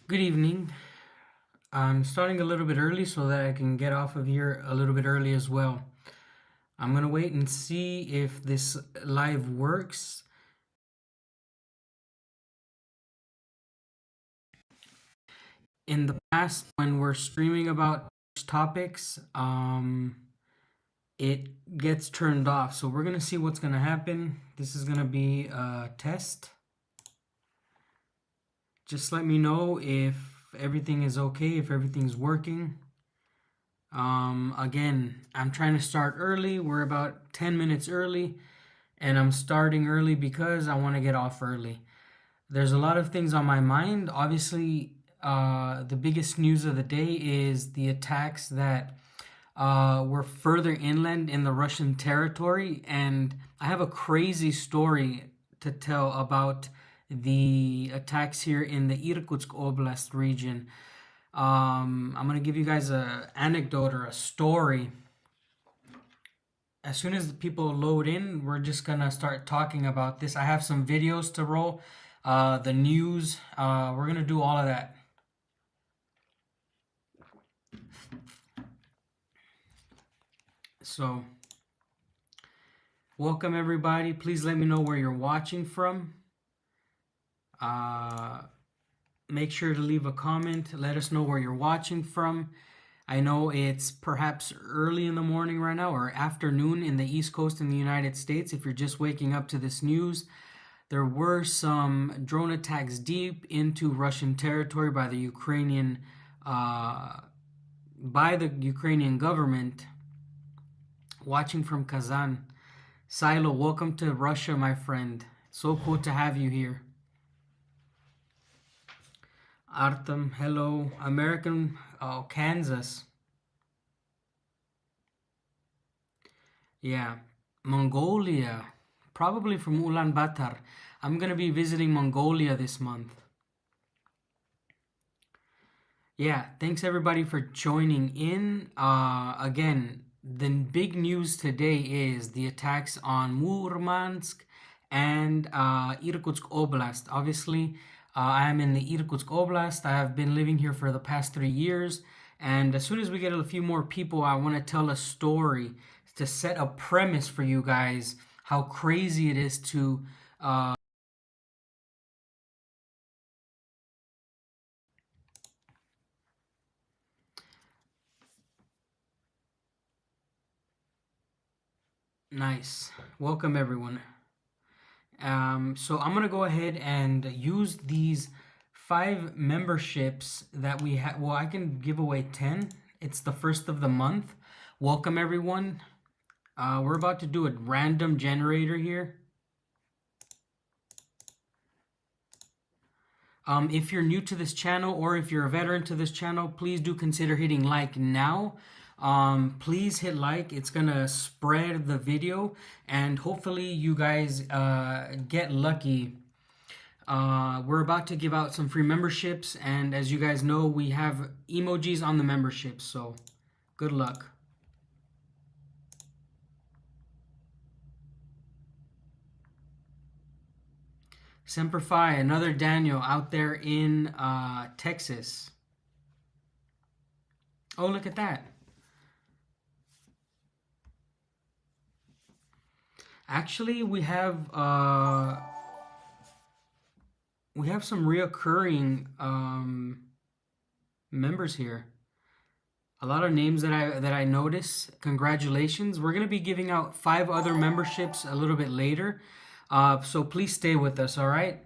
Good evening. I'm starting a little bit early so that I can get off of here a little bit early as well. I'm going to wait and see if this live works. In the past, when we're streaming about topics, it gets turned off. So we're going to see what's going to happen. This is going to be a test. Just let me know if everything is okay, if everything's working. Again, I'm trying to start early. We're about 10 minutes early, and I'm starting early because I want to get off early. There's a lot of things on my mind. Obviously, the biggest news of the day is the attacks that were further inland in the Russian territory, and I have a crazy story to tell about the attacks here in the Irkutsk Oblast region. I'm gonna give you guys a anecdote or a story. As soon as the people load in, we're just gonna start talking about this. I have some videos to roll, the news. We're gonna do all of that. So, welcome everybody. Please let me know where you're watching from. Make sure to leave a comment. Let us know where you're watching from. I know it's perhaps early in the morning right now or afternoon in the East Coast in the United States. If you're just waking up to this news, there were some drone attacks deep into Russian territory by the Ukrainian government. Watching from Kazan. Silo, welcome to Russia, my friend. So cool to have you here. Artem, hello. American, Kansas. Yeah. Mongolia. Probably from Ulaanbaatar. I'm going to be visiting Mongolia this month. Yeah, thanks everybody for joining in. Again, the big news today is the attacks on Murmansk and Irkutsk Oblast. Obviously, I am in the Irkutsk Oblast. I have been living here for the past 3 years. And as soon as we get a few more people, I want to tell a story to set a premise for you guys how crazy it is to nice. Welcome everyone. So I'm gonna go ahead and use these 5 memberships that we have. Well, I can give away 10. It's the first of the month. Welcome everyone. We're about to do a random generator here. If you're new to this channel or if you're a veteran to this channel, please do consider hitting like now. Please hit like. It's gonna spread the video and hopefully you guys get lucky. We're about to give out some free memberships, and as you guys know, we have emojis on the memberships, so good luck. Semper Fi, another Daniel out there in Texas. Oh, look at that. Actually, we have some reoccurring members here. A lot of names that I notice. Congratulations. We're gonna be giving out 5 other memberships a little bit later. So please stay with us, all right?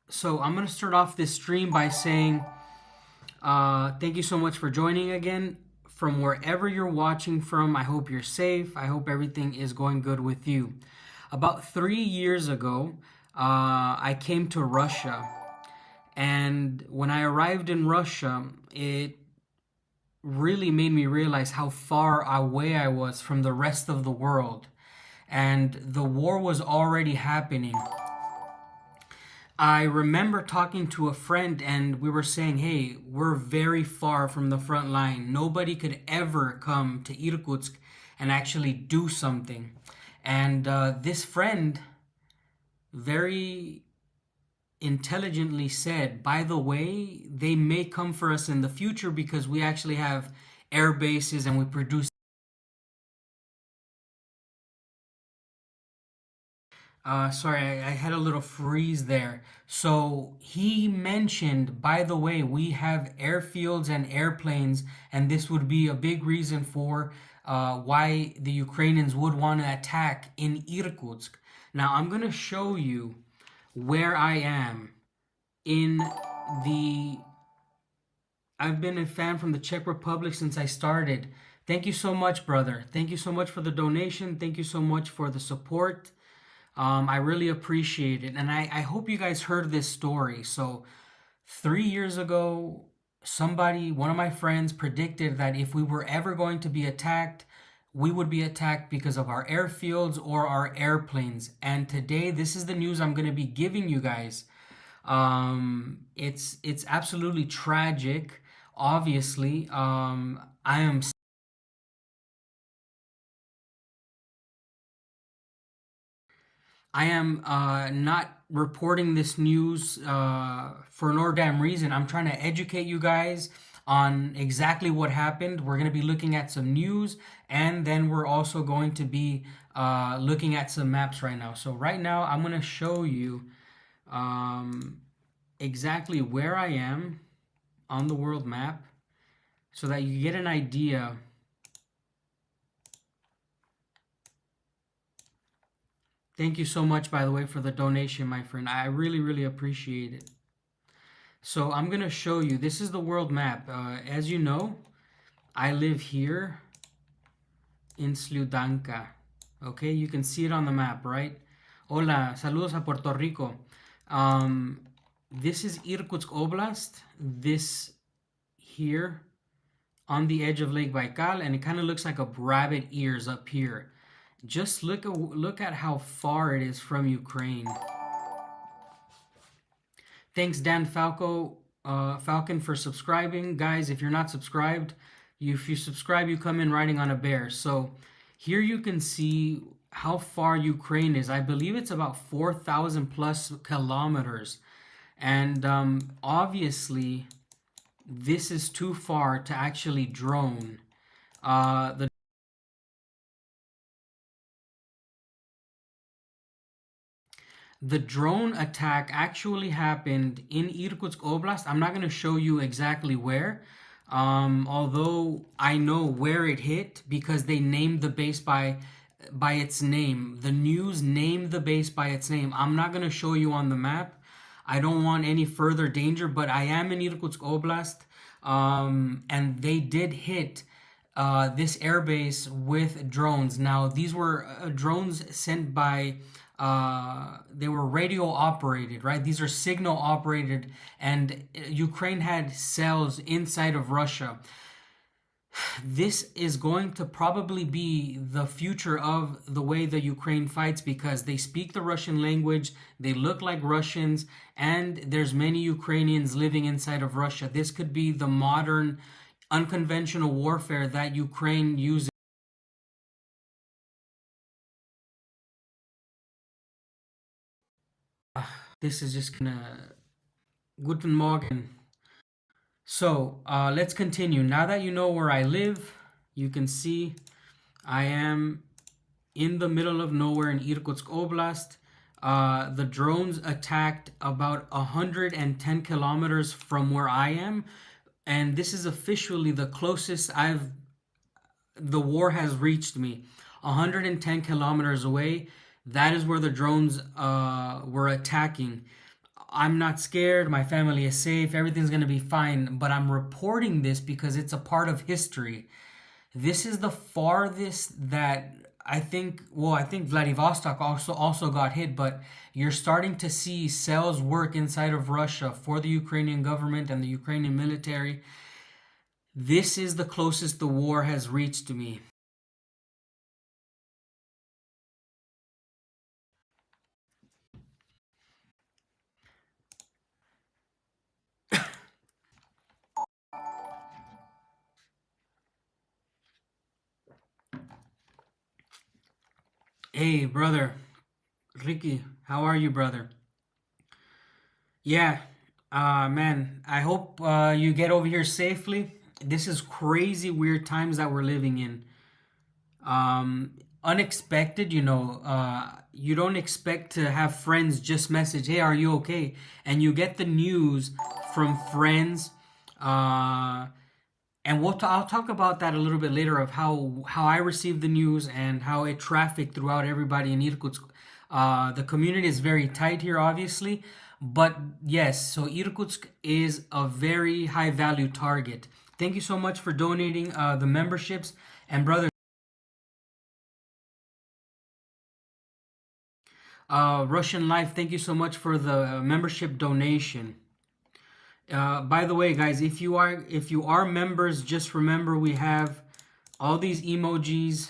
So I'm gonna start off this stream by saying thank you so much for joining again. From wherever you're watching from, I hope you're safe. I hope everything is going good with you. About 3 years ago, I came to Russia. And when I arrived in Russia, it really made me realize how far away I was from the rest of the world. And the war was already happening. I remember talking to a friend and we were saying, hey, we're very far from the front line. Nobody could ever come to Irkutsk and actually do something. And this friend very intelligently said, by the way, they may come for us in the future because we actually have air bases and we produce. Sorry, I had a little freeze there. So he mentioned, by the way, we have airfields and airplanes, and this would be a big reason for why the Ukrainians would want to attack in Irkutsk. Now, I'm going to show you where I am in the. I've been a fan from the Czech Republic since I started. Thank you so much, brother. Thank you so much for the donation. Thank you so much for the support. I really appreciate it. And I hope you guys heard this story. So, 3 years ago, one of my friends, predicted that if we were ever going to be attacked, we would be attacked because of our airfields or our airplanes. And today, this is the news I'm going to be giving you guys. It's absolutely tragic. Obviously, I am not reporting this news for no damn reason. I'm trying to educate you guys on exactly what happened. We're going to be looking at some news, and then we're also going to be looking at some maps right now. So right now, I'm going to show you um, exactly where I am on the world map so that you get an idea. Thank you so much, by the way, for the donation, my friend. I really, really appreciate it. So I'm going to show you. This is the world map. As you know, I live here in Sludanka. Okay, you can see it on the map, right? Hola, saludos a Puerto Rico. This is Irkutsk Oblast. This here on the edge of Lake Baikal, and it kind of looks like a rabbit ears up here. Just look at how far it is from Ukraine. Thanks, Dan Falcon, for subscribing. Guys, if you're not subscribed, if you subscribe, you come in riding on a bear. So here you can see how far Ukraine is. I believe it's about 4,000 plus kilometers. And obviously, this is too far to actually drone. The drone attack actually happened in Irkutsk Oblast. I'm not going to show you exactly where, although I know where it hit because they named the base by its name. The news named the base by its name. I'm not going to show you on the map. I don't want any further danger, but I am in Irkutsk Oblast, and they did hit this airbase with drones. Now, these were drones sent by, they were radio operated, right? These are signal operated, and Ukraine had cells inside of Russia. This is going to probably be the future of the way the Ukraine fights because they speak the Russian language, they look like Russians, and there's many Ukrainians living inside of Russia. This could be the modern unconventional warfare that Ukraine uses. This is just gonna. Guten Morgen. So let's continue. Now that you know where I live, you can see I am in the middle of nowhere in Irkutsk Oblast. The drones attacked about 110 kilometers from where I am, and this is officially the closest the war has reached me. 110 kilometers away. That is where the drones were attacking. I'm not scared. My family is safe. Everything's going to be fine. But I'm reporting this because it's a part of history. This is the farthest that I think Vladivostok also got hit, but you're starting to see cells work inside of Russia for the Ukrainian government and the Ukrainian military. This is the closest the war has reached to me. Hey, brother. Ricky, how are you, brother? Yeah, man, I hope you get over here safely. This is crazy weird times that we're living in. Unexpected, you don't expect to have friends just message, "Hey, are you okay?" And you get the news from friends. Uh, and I'll talk about that a little bit later of how I received the news and how it trafficked throughout everybody in Irkutsk. The community is very tight here, obviously, but yes, so Irkutsk is a very high value target. Thank you so much for donating the memberships, and brother, Russian Life, thank you so much for the membership donation. By the way, guys, if you are members, just remember we have all these emojis.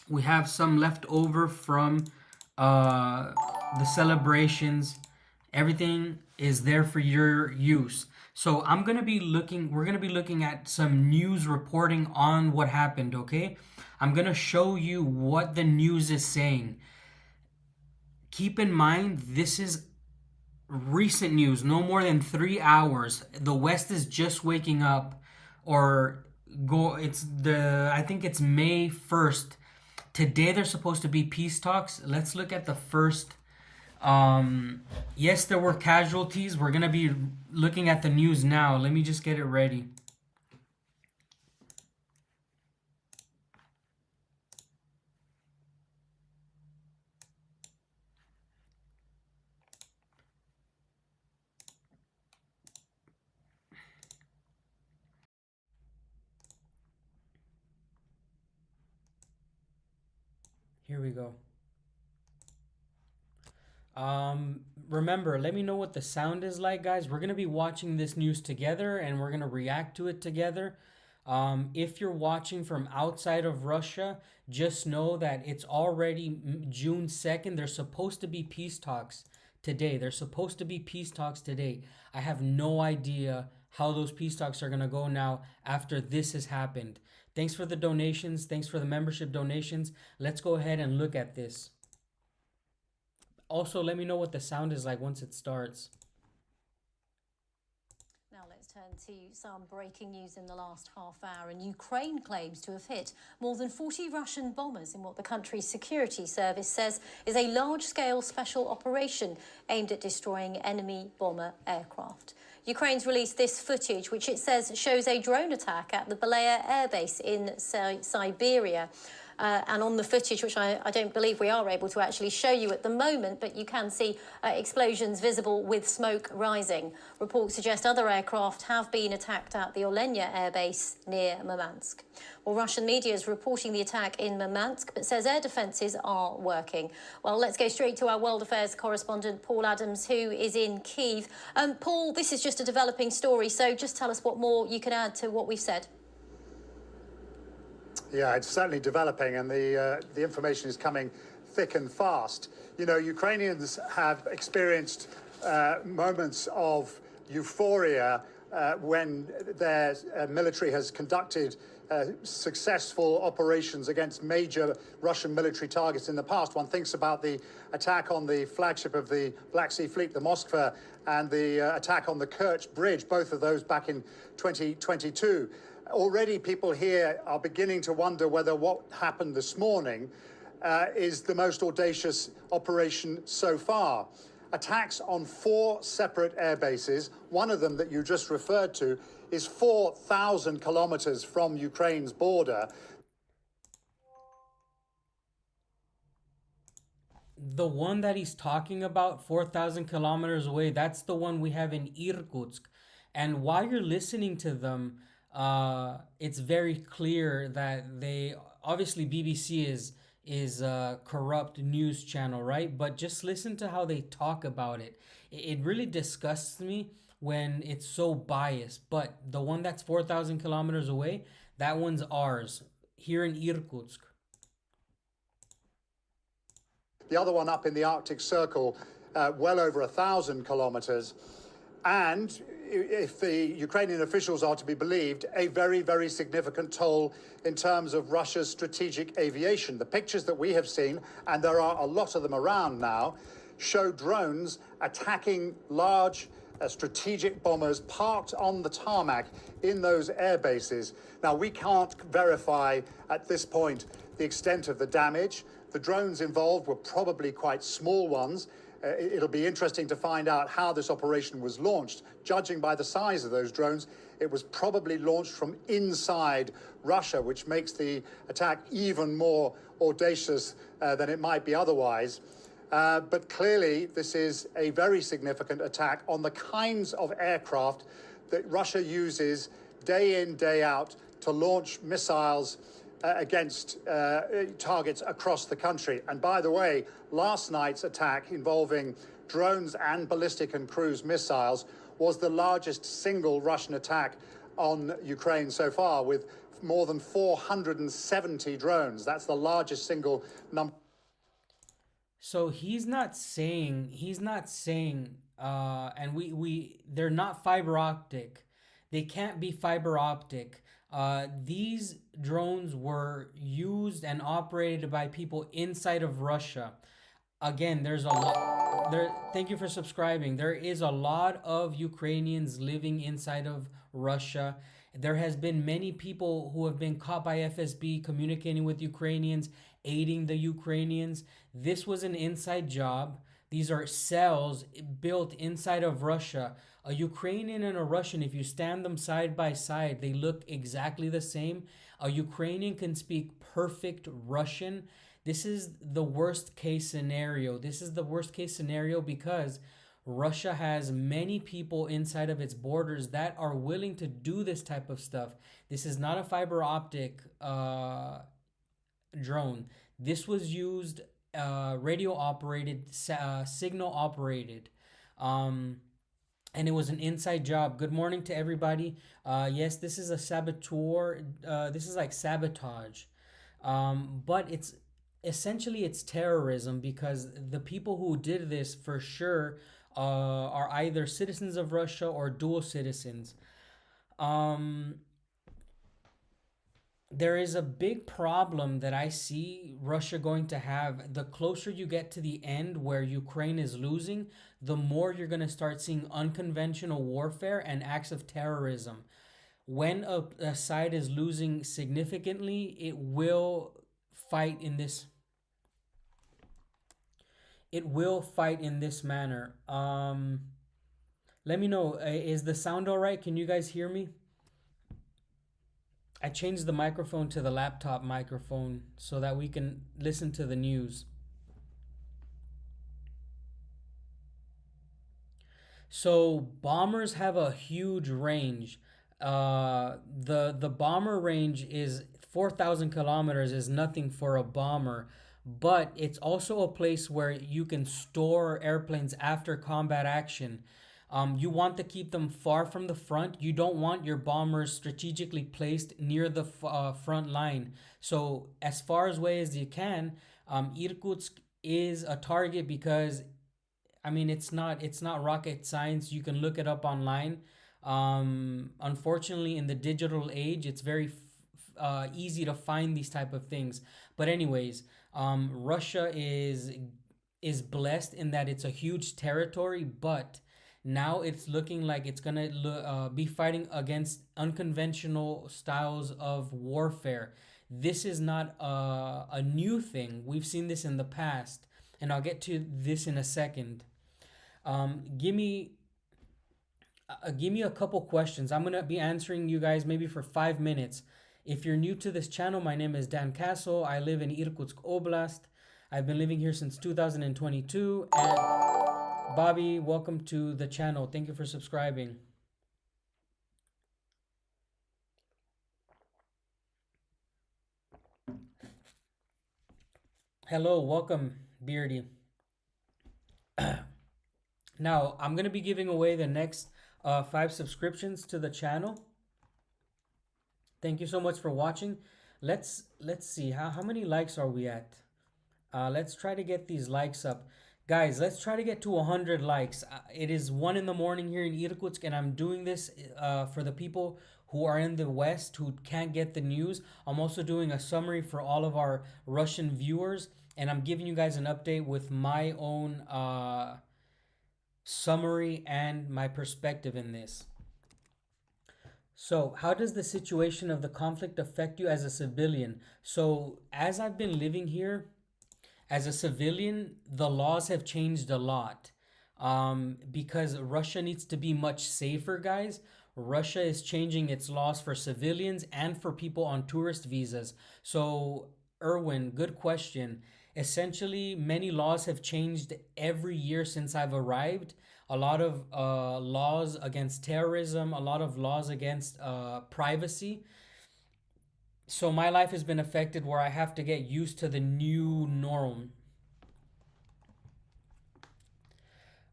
We have some left over from uh, the celebrations. Everything is there for your use. So we're gonna be looking at some news reporting on what happened, okay? I'm gonna show you what the news is saying. Keep in mind, this is recent news, no more than 3 hours. The West is just waking up, or I think it's May 1st. Today there's supposed to be peace talks. Let's look at the first. Yes, there were casualties. We're gonna be looking at the news now. Let me just get it ready. Here we go. Remember, let me know what the sound is like, guys. We're gonna be watching this news together and we're gonna react to it together. If you're watching from outside of Russia, just know that it's already June 2nd. There's supposed to be peace talks today. There's supposed to be peace talks today. I have no idea how those peace talks are gonna go now after this has happened. Thanks for the donations. Thanks for the membership donations. Let's go ahead and look at this. Also, let me know what the sound is like once it starts. Now let's turn to some breaking news in the last half hour. And Ukraine claims to have hit more than 40 Russian bombers in what the country's security service says is a large-scale special operation aimed at destroying enemy bomber aircraft. Ukraine's released this footage, which it says shows a drone attack at the Belaya Air Base in Siberia. And on the footage, which I don't believe we are able to actually show you at the moment, but you can see explosions visible with smoke rising. Reports suggest other aircraft have been attacked at the Olenya Air Base near Murmansk. Well, Russian media is reporting the attack in Murmansk, but says air defences are working. Well, let's go straight to our world affairs correspondent, Paul Adams, who is in Kyiv. Paul, this is just a developing story, so just tell us what more you can add to what we've said. Yeah, it's certainly developing, and the information is coming thick and fast. You know, Ukrainians have experienced moments of euphoria when their military has conducted successful operations against major Russian military targets in the past. One thinks about the attack on the flagship of the Black Sea Fleet, the Moskva, and the attack on the Kerch Bridge, both of those back in 2022. Already people here are beginning to wonder whether what happened this morning is the most audacious operation so far. Attacks on 4 separate air bases, one of them that you just referred to, is 4,000 kilometers from Ukraine's border. The one that he's talking about, 4,000 kilometers away, that's the one we have in Irkutsk. And while you're listening to them, it's very clear that they obviously BBC is a corrupt news channel, right? But just listen to how they talk about it. It really disgusts me when it's so biased. But the one that's 4,000 kilometers away, that one's ours here in Irkutsk. The other one up in the Arctic Circle, well over 1,000 kilometers. and if the Ukrainian officials are to be believed, a very, very significant toll in terms of Russia's strategic aviation. The pictures that we have seen, and there are a lot of them around now, show drones attacking large strategic bombers parked on the tarmac in those air bases. Now, we can't verify at this point the extent of the damage. The drones involved were probably quite small ones. It'll be interesting to find out how this operation was launched. Judging by the size of those drones, it was probably launched from inside Russia, which makes the attack even more audacious than it might be otherwise. But clearly, this is a very significant attack on the kinds of aircraft that Russia uses day in, day out to launch missiles against targets across the country. And by the way, last night's attack involving drones and ballistic and cruise missiles was the largest single Russian attack on Ukraine so far, with more than 470 drones. That's the largest single number. So he's not saying, and they're not fiber optic. They can't be fiber optic. These drones were used and operated by people inside of Russia. Again, there's a lot there. Thank you for subscribing. There is a lot of Ukrainians living inside of Russia. There has been many people who have been caught by FSB communicating with Ukrainians, aiding the Ukrainians. This was an inside job. These are cells built inside of Russia. A Ukrainian and a Russian, if you stand them side by side, they look exactly the same. A Ukrainian can speak perfect Russian. This is the worst case scenario. This is the worst case scenario because Russia has many people inside of its borders that are willing to do this type of stuff. This is not a fiber optic drone. This was used radio operated, signal operated. And it was an inside job. Good morning to everybody. Yes, this is a saboteur. This is like sabotage. But it's essentially it's terrorism because the people who did this for sure are either citizens of Russia or dual citizens. There is a big problem that I see Russia going to have. The closer you get to the end where Ukraine is losing, the more you're going to start seeing unconventional warfare and acts of terrorism. When a side is losing significantly, it will fight in this. It will fight in this manner. Let me know. Is the sound all right? Can you guys hear me? I changed the microphone to the laptop microphone so that we can listen to the news. So bombers have a huge range. The bomber range is 4,000 kilometers is nothing for a bomber, but it's also a place where you can store airplanes after combat action. You want to keep them far from the front. You don't want your bombers strategically placed near the front line. So as far away as you can, Irkutsk is a target because, I mean, it's not rocket science. You can look it up online. Unfortunately, in the digital age, it's very easy to find these type of things. But anyways, Russia is blessed in that it's a huge territory, but now it's looking like it's gonna be fighting against unconventional styles of warfare. This is not a new thing. We've seen this in the past, and I'll get to this in a second. Give me a couple questions. I'm gonna be answering you guys maybe for 5 minutes. If you're new to this channel, my name is Dan Castle. I live in Irkutsk, Oblast. I've been living here since 2022. And Bobby, welcome to the channel. Thank you for subscribing. Hello, welcome, Beardy. Now, I'm going to be giving away the next 5 subscriptions to the channel. Thank you so much for watching. Let's see, how many likes are we at? Let's try to get these likes up. Guys, let's try to get to 100 likes. It is 1 in the morning here in Irkutsk, and I'm doing this for the people who are in the West who can't get the news. I'm also doing a summary for all of our Russian viewers, and I'm giving you guys an update with my own summary and my perspective in this. So, how does the situation of the conflict affect you as a civilian? So, as I've been living here, as a civilian, the laws have changed a lot because Russia needs to be much safer, guys. Russia is changing its laws for civilians and for people on tourist visas. So, Erwin, good question. Essentially, many laws have changed every year since I've arrived. A lot of laws against terrorism, a lot of laws against privacy. So my life has been affected where I have to get used to the new norm.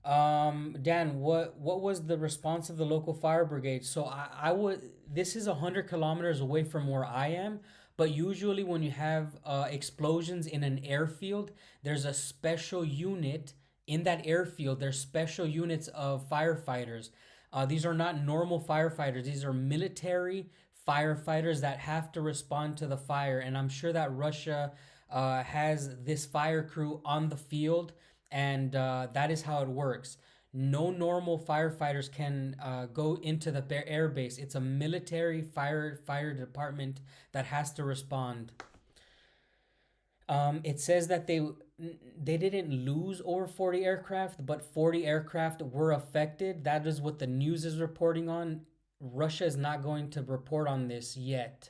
Dan, what was the response of the local fire brigade? So I would, this is 100 kilometers away from where I am, but usually when you have explosions in an airfield, there's a special unit in that airfield. There's special units of firefighters. These are not normal firefighters. These are military firefighters that have to respond to the fire. And I'm sure that Russia has this fire crew on the field, and that is how it works. No normal firefighters can go into the air base. It's a military fire department that has to respond. It says that they didn't lose over 40 aircraft, but 40 aircraft were affected. That is what the news is reporting on. Russia is not going to report on this yet.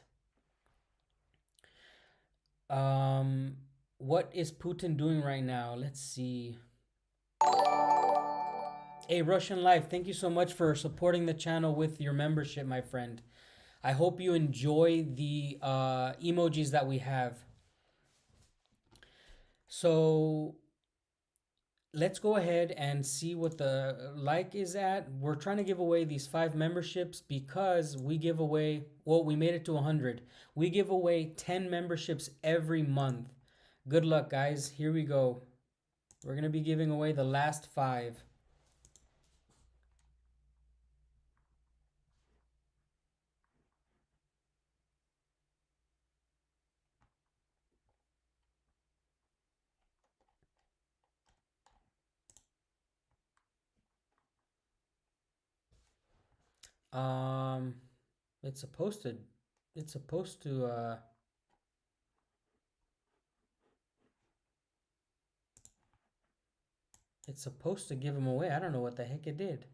What is Putin doing right now? Let's see. Hey, Russian Life, thank you so much for supporting the channel with your membership, my friend. I hope you enjoy the emojis that we have. So let's go ahead and see what the like is at. We're trying to give away these 5 memberships because we give away, well, we made it to 100. We give away 10 memberships every month. Good luck, guys. Here we go. We're going to be giving away the last 5. Um, it's supposed to, it's supposed to, it's supposed to give them away. I don't know what the heck it did.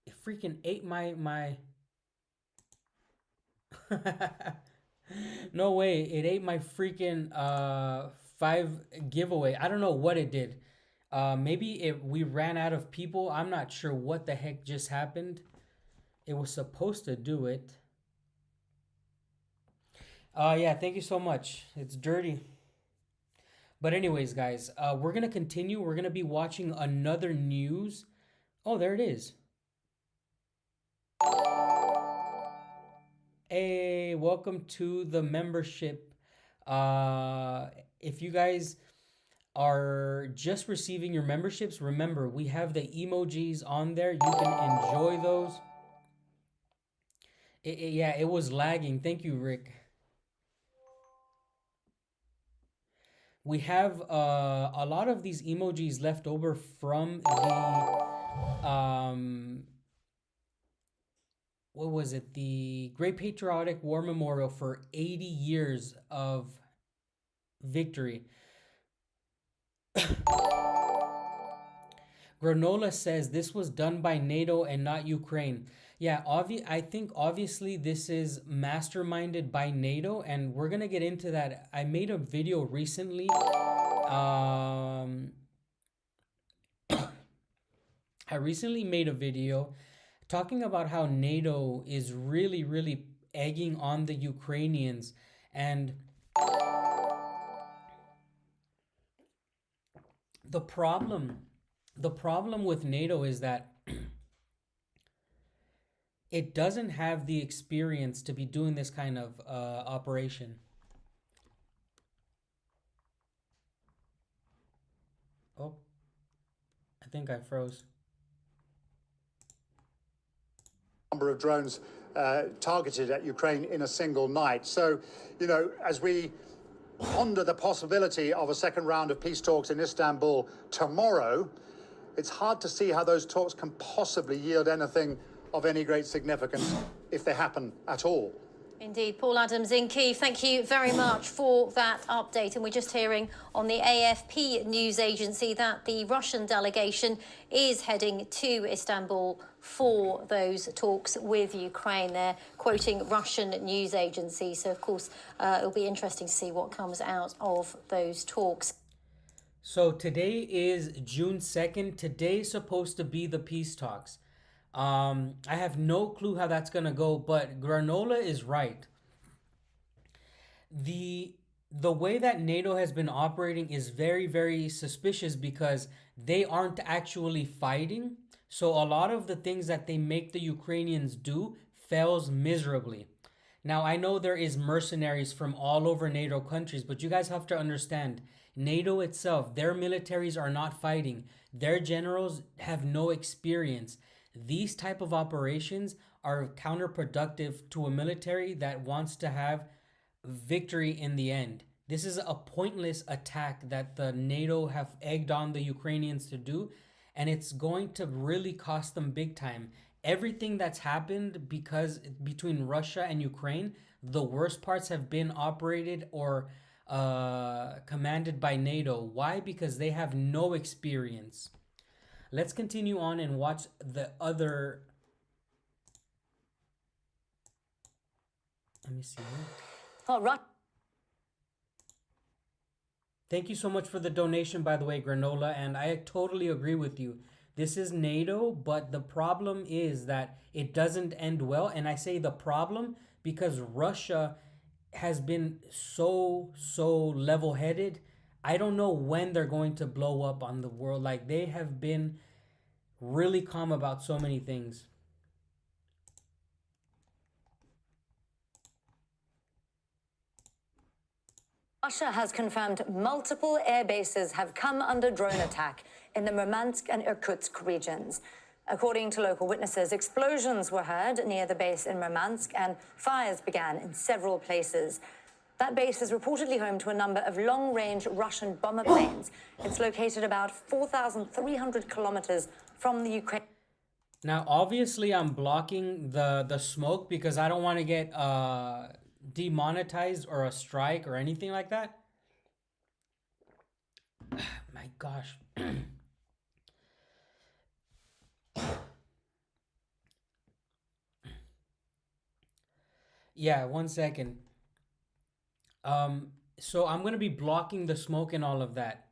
It freaking ate my No way, it ate my freaking 5 giveaway. I don't know what it did. Maybe we ran out of people. I'm not sure what the heck just happened. It was supposed to do it. Yeah, thank you so much. It's dirty. But anyways, guys, we're gonna continue. We're gonna be watching another news. Oh, there it is. Hey, welcome to the membership. If you guys are just receiving your memberships, remember we have the emojis on there. You can enjoy those. Yeah, it was lagging. Thank you, Rick. We have a lot of these emojis left over from the what was it? The Great Patriotic War Memorial for 80 years of victory. Granola says this was done by NATO and not Ukraine. Yeah, I think obviously this is masterminded by NATO, and we're gonna get into that. I made a video recently. I recently made a video talking about how NATO is really, really egging on the Ukrainians, and the problem with NATO is that it doesn't have the experience to be doing this kind of operation. think I froze. Number of drones targeted at Ukraine in a single night. So, you know, as we ponder the possibility of a second round of peace talks in Istanbul tomorrow, it's hard to see how those talks can possibly yield anything of any great significance if they happen at all. Indeed. Paul Adams in Kyiv, thank you very much for that update. And we're just hearing on the AFP news agency that the Russian delegation is heading to Istanbul for those talks with Ukraine. They're quoting Russian news agency. So, of course, it'll be interesting to see what comes out of those talks. So today is June 2nd. Today is supposed to be the peace talks. I have no clue how that's going to go, but Granola is right. The way that NATO has been operating is very, very suspicious because they aren't actually fighting. So a lot of the things that they make the Ukrainians do fails miserably. Now, I know there is mercenaries from all over NATO countries, but you guys have to understand, NATO itself, their militaries are not fighting. Their generals have no experience. These type of operations are counterproductive to a military that wants to have victory in the end. This is a pointless attack that the NATO have egged on the Ukrainians to do, and it's going to really cost them big time. Everything that's happened because between Russia and Ukraine, the worst parts have been operated or commanded by NATO. Why? Because they have no experience. Let's continue on and watch the other. Let me see. All right. Thank you so much for the donation, by the way, Granola. And I totally agree with you. This is NATO, but the problem is that it doesn't end well. And I say the problem because Russia has been so level-headed. I don't know when they're going to blow up on the world. Like, they have been really calm about so many things. Russia has confirmed multiple air bases have come under drone attack in the Murmansk and Irkutsk regions. According to local witnesses, explosions were heard near the base in Murmansk and fires began in several places. That base is reportedly home to a number of long-range Russian bomber planes. It's located about 4,300 kilometers from the Ukraine. Now, obviously, I'm blocking the smoke because I don't want to get demonetized or a strike or anything like that. My gosh. Yeah, 1 second. So I'm going to be blocking the smoke and all of that.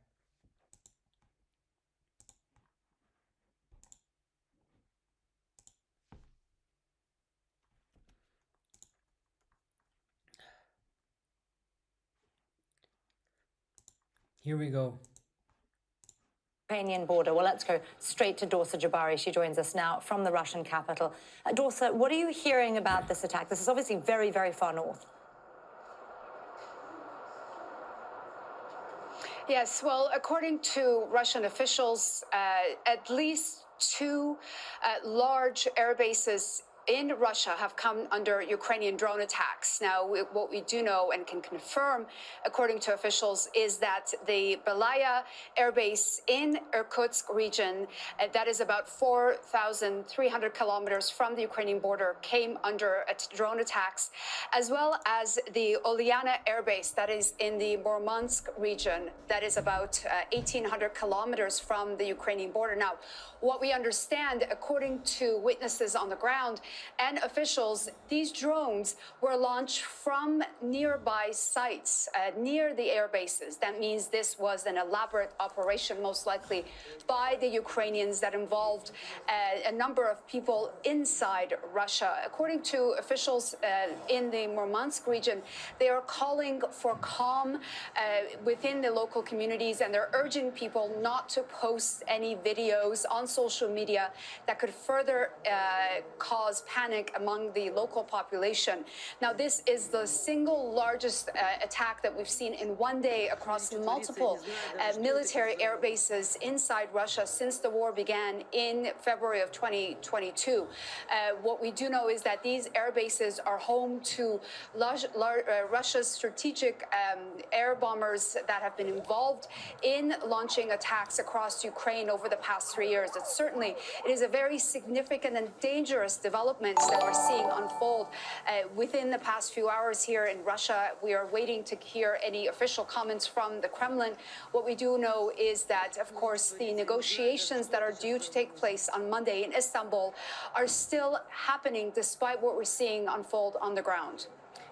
Here we go. Ukrainian border. Well, let's go straight to Dorsa Jabari. She joins us now from the Russian capital. Dorsa, what are you hearing about this attack? This is obviously very, very far north. Yes, well, according to Russian officials, at least two large air bases in Russia have come under Ukrainian drone attacks. Now, what we do know and can confirm, according to officials, is that the Belaya air base in Irkutsk region, that is about 4,300 kilometers from the Ukrainian border, came under drone attacks, as well as the Olyana air base that is in the Murmansk region, that is about 1,800 kilometers from the Ukrainian border. Now, what we understand, according to witnesses on the ground and officials, these drones were launched from nearby sites near the air bases. That means this was an elaborate operation, most likely by the Ukrainians, that involved a number of people inside Russia. According to officials in the Murmansk region, they are calling for calm within the local communities, and they're urging people not to post any videos on social media that could further cause cause panic among the local population. Now, this is the single largest attack that we've seen in one day across multiple military air bases inside Russia since the war began in February of 2022. What we do know is that these air bases are home to Russia's strategic air bombers that have been involved in launching attacks across Ukraine over the past 3 years. It is a very significant and dangerous development that we're seeing unfold within the past few hours here in Russia. We are waiting to hear any official comments from the Kremlin. What we do know is that, of course, the negotiations that are due to take place on Monday in Istanbul are still happening despite what we're seeing unfold on the ground.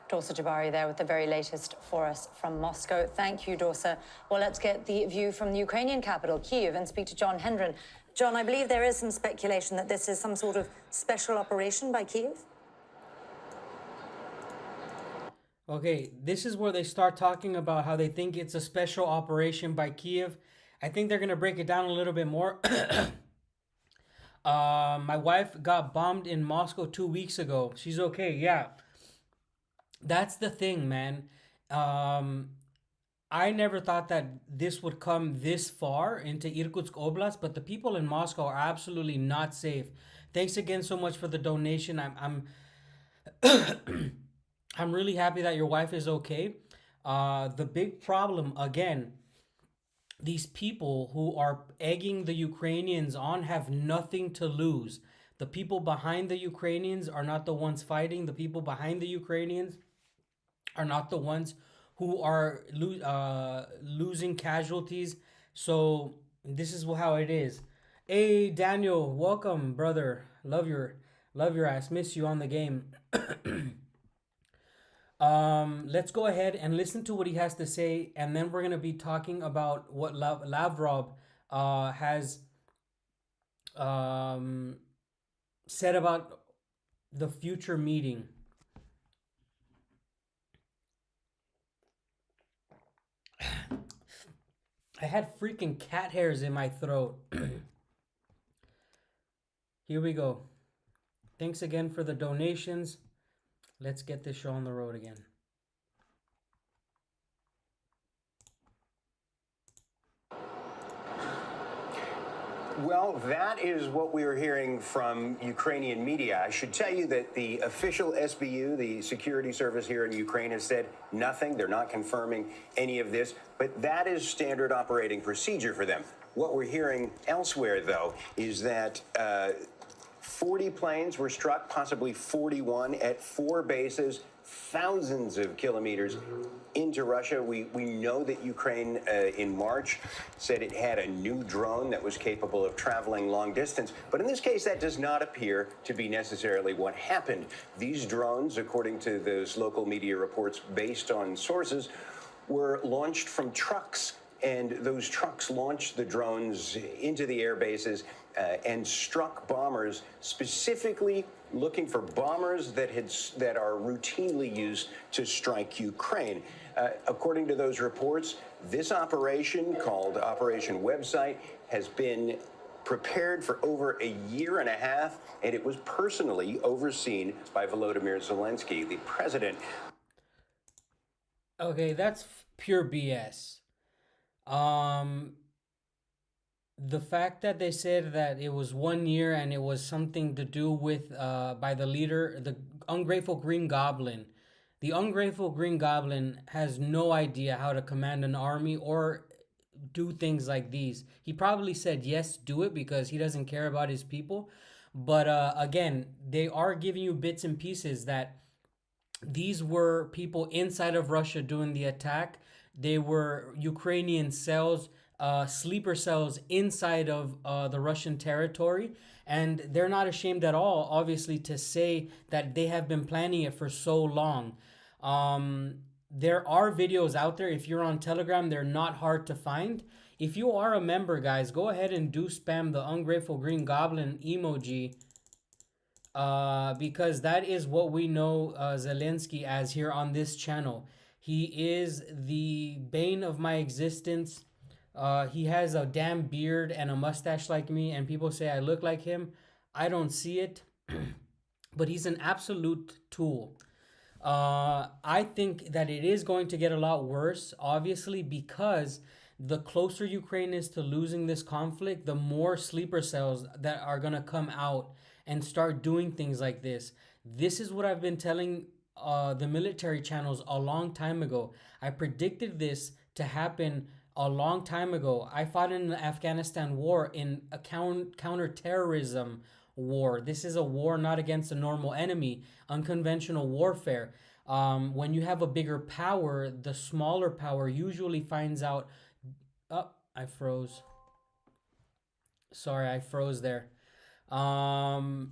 Dorsa Jabari there with the very latest for us from Moscow. Thank you, Dorsa. Well, let's get the view from the Ukrainian capital, Kyiv, and speak to John Hendren. John, I believe there is some speculation that this is some sort of special operation by Kyiv. Okay, this is where they start talking about how they think it's a special operation by Kyiv. I think they're going to break it down a little bit more. My wife got bombed in Moscow 2 weeks ago. She's okay, yeah. That's the thing, man. I never thought that this would come this far into Irkutsk Oblast, but the people in Moscow are absolutely not safe. Thanks again so much for the donation. I'm I'm really happy that your wife is okay. The big problem, again, these people who are egging the Ukrainians on have nothing to lose. The people behind the Ukrainians are not the ones fighting. The people behind the Ukrainians are not the ones who are losing casualties. So this is how it is. Hey Daniel, welcome, brother. Love your ass. Miss you on the game. Let's go ahead and listen to what he has to say, and then we're gonna be talking about what Lavrov has said about the future meeting. I had freaking cat hairs in my throat. Here we go. Thanks again for the donations. Let's get this show on the road again. Well, that is what we are hearing from Ukrainian media. I should tell you that the official SBU, the security service here in Ukraine, has said nothing. They're not confirming any of this, but that is standard operating procedure for them. What we're hearing elsewhere, though, is that 40 planes were struck, possibly 41, at 4 bases, thousands of kilometers into Russia. We know that Ukraine in March said it had a new drone that was capable of traveling long distance. But in this case, that does not appear to be necessarily what happened. These drones, according to those local media reports based on sources, were launched from trucks. And those trucks launched the drones into the air bases and struck bombers, specifically looking for bombers that are routinely used to strike Ukraine. According to those reports, this operation, called Operation Website, has been prepared for over a year and a half, and it was personally overseen by Volodymyr Zelensky, the president. Okay, that's pure BS. The fact that they said that it was 1 year and it was something to do with by the leader, the ungrateful Green Goblin. The ungrateful Green Goblin has no idea how to command an army or do things like these. He probably said yes, do it, because he doesn't care about his people. But again, they are giving you bits and pieces that these were people inside of Russia doing the attack. They were Ukrainian cells, sleeper cells inside of the Russian territory. And they're not ashamed at all, obviously, to say that they have been planning it for so long. There are videos out there. If you're on Telegram, they're not hard to find. If you are a member, guys, go ahead and do spam the ungrateful Green Goblin emoji. Because that is what we know Zelensky as here on this channel. He is the bane of my existence. He has a damn beard and a mustache like me, and people say I look like him. I don't see it. but he's an absolute tool. I think that it is going to get a lot worse, obviously, because the closer Ukraine is to losing this conflict, the more sleeper cells that are going to come out and start doing things like this. This is what I've been telling the military channels a long time ago. I predicted this to happen a long time ago. I fought in the Afghanistan war in a counter-terrorism war. This is a war not against a normal enemy, unconventional warfare. When you have a bigger power, the smaller power usually finds out. Oh, I froze. Sorry, I froze there. The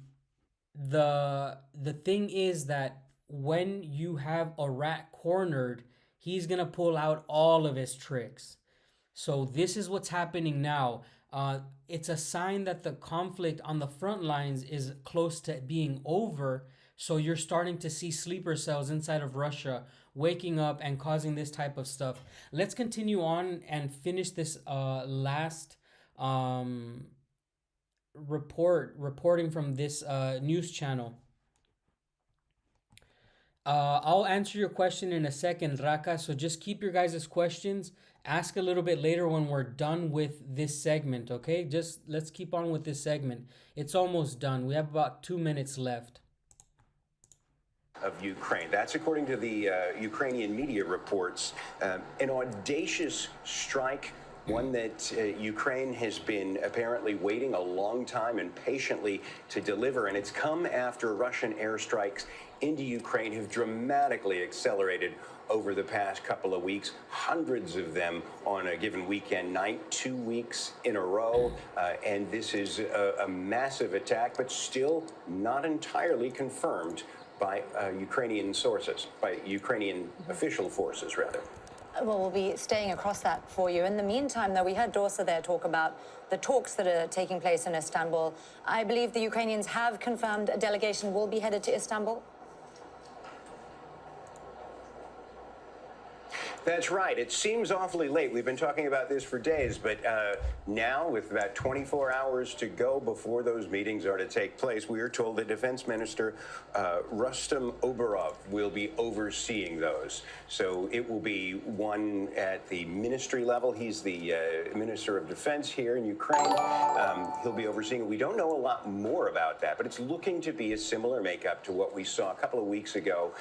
thing is that when you have a rat cornered, he's gonna pull out all of his tricks. So this is what's happening now. It's a sign that the conflict on the front lines is close to being over. So you're starting to see sleeper cells inside of Russia waking up and causing this type of stuff. Let's continue on and finish this last reporting from this news channel. I'll answer your question in a second, Raka. So just keep your guys' questions. Ask a little bit later when we're done with this segment, okay? Just let's keep on with this segment. It's almost done. We have about 2 minutes left. Of Ukraine. That's according to the Ukrainian media reports. An audacious strike, one that Ukraine has been apparently waiting a long time and patiently to deliver. And it's come after Russian airstrikes into Ukraine have dramatically accelerated over the past couple of weeks, hundreds of them on a given weekend night, 2 weeks in a row. And this is a massive attack, but still not entirely confirmed by Ukrainian sources, by Ukrainian official forces, rather. Well, we'll be staying across that for you. In the meantime, though, we had Dorsa there talk about the talks that are taking place in Istanbul. I believe the Ukrainians have confirmed a delegation will be headed to Istanbul. That's right. It seems awfully late. We've been talking about this for days, but now, with about 24 hours to go before those meetings are to take place, we are told that Defense Minister Rustem Umerov will be overseeing those. So it will be one at the ministry level. He's the Minister of Defense here in Ukraine. He'll be overseeing it. We don't know a lot more about that, but it's looking to be a similar makeup to what we saw a couple of weeks ago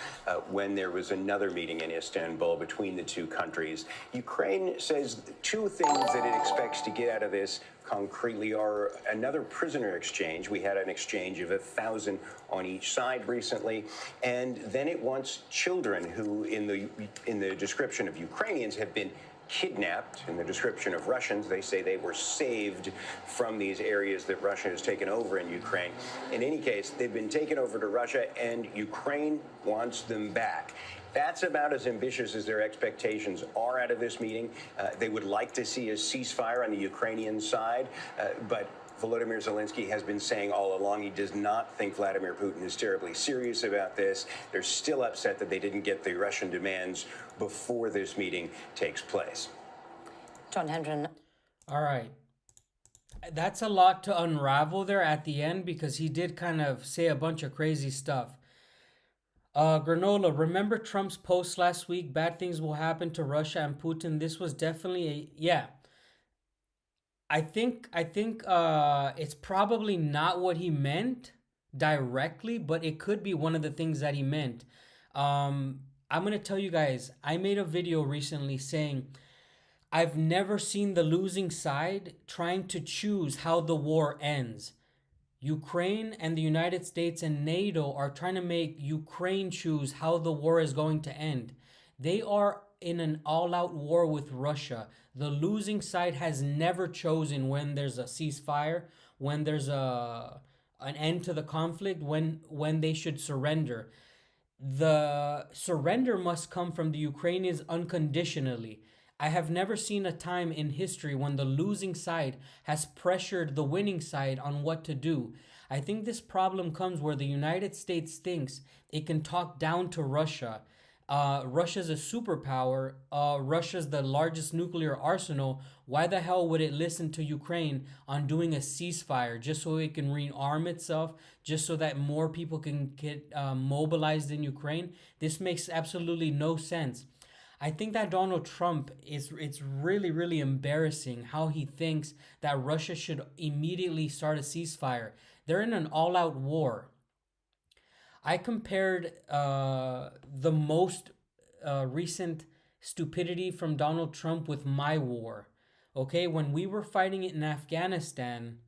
when there was another meeting in Istanbul between the two countries. Ukraine says two things that it expects to get out of this concretely are another prisoner exchange. We had an exchange of 1,000 on each side recently, and then it wants children who, in the description of Ukrainians, have been kidnapped. In the description of Russians, they say they were saved from these areas that Russia has taken over in Ukraine. In any case, they've been taken over to Russia, and Ukraine wants them back. That's about as ambitious as their expectations are out of this meeting. They would like to see a ceasefire on the Ukrainian side, but Volodymyr Zelensky has been saying all along he does not think Vladimir Putin is terribly serious about this. They're still upset that they didn't get the Russian demands before this meeting takes place. John Hendren. All right. That's a lot to unravel there at the end because he did kind of say a bunch of crazy stuff. Granola, remember Trump's post last week? Bad things will happen to Russia and Putin. This was definitely yeah. I think it's probably not what he meant directly, but it could be one of the things that he meant. I'm gonna tell you guys, I made a video recently saying I've never seen the losing side trying to choose how the war ends. Ukraine and the United States and NATO are trying to make Ukraine choose how the war is going to end. They are in an all-out war with Russia. The losing side has never chosen when there's a ceasefire, when there's an end to the conflict, when they should surrender. The surrender must come from the Ukrainians unconditionally. I have never seen a time in history when the losing side has pressured the winning side on what to do. I think this problem comes where the United States thinks it can talk down to Russia. Russia's a superpower. Russia's the largest nuclear arsenal. Why the hell would it listen to Ukraine on doing a ceasefire just so it can rearm itself, just so that more people can get mobilized in Ukraine? This makes absolutely no sense. I think that Donald Trump it's really, really embarrassing how he thinks that Russia should immediately start a ceasefire. They're in an all-out war. I compared the most recent stupidity from Donald Trump with my war. Okay, when we were fighting it in Afghanistan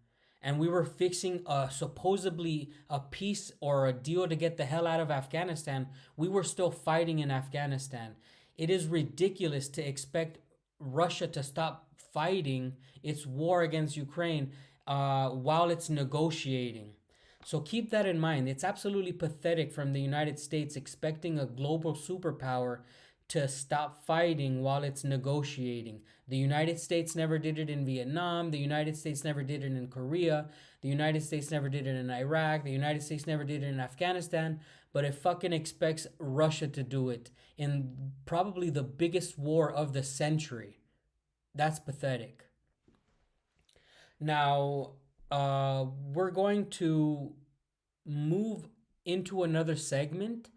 and we were fixing supposedly a peace or a deal to get the hell out of Afghanistan, we were still fighting in Afghanistan. It is ridiculous to expect Russia to stop fighting its war against Ukraine while it's negotiating. So keep that in mind. It's absolutely pathetic from the United States expecting a global superpower to stop fighting while it's negotiating. The United States never did it in Vietnam. The United States never did it in Korea. The United States never did it in Iraq. The United States never did it in Afghanistan. But it fucking expects Russia to do it in probably the biggest war of the century. That's pathetic. Now, we're going to move into another segment.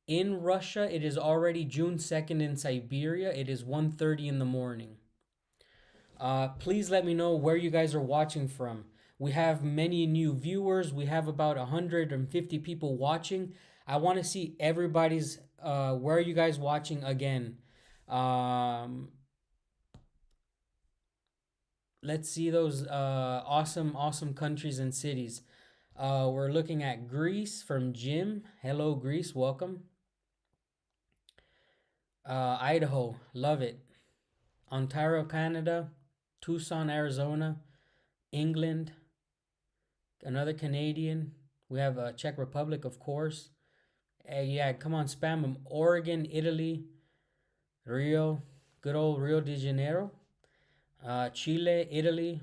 In Russia, it is already June 2nd in Siberia. It is 1:30 in the morning. Please let me know where you guys are watching from. We have many new viewers. We have about 150 people watching. I want to see everybody's, where are you guys watching again? Let's see those awesome countries and cities. We're looking at Greece from Jim. Hello, Greece. Welcome. Idaho. Love it. Ontario, Canada. Tucson, Arizona. England. Another Canadian. We have Czech Republic, of course. Yeah, come on, spam them. Oregon, Italy. Rio. Good old Rio de Janeiro. Chile, Italy,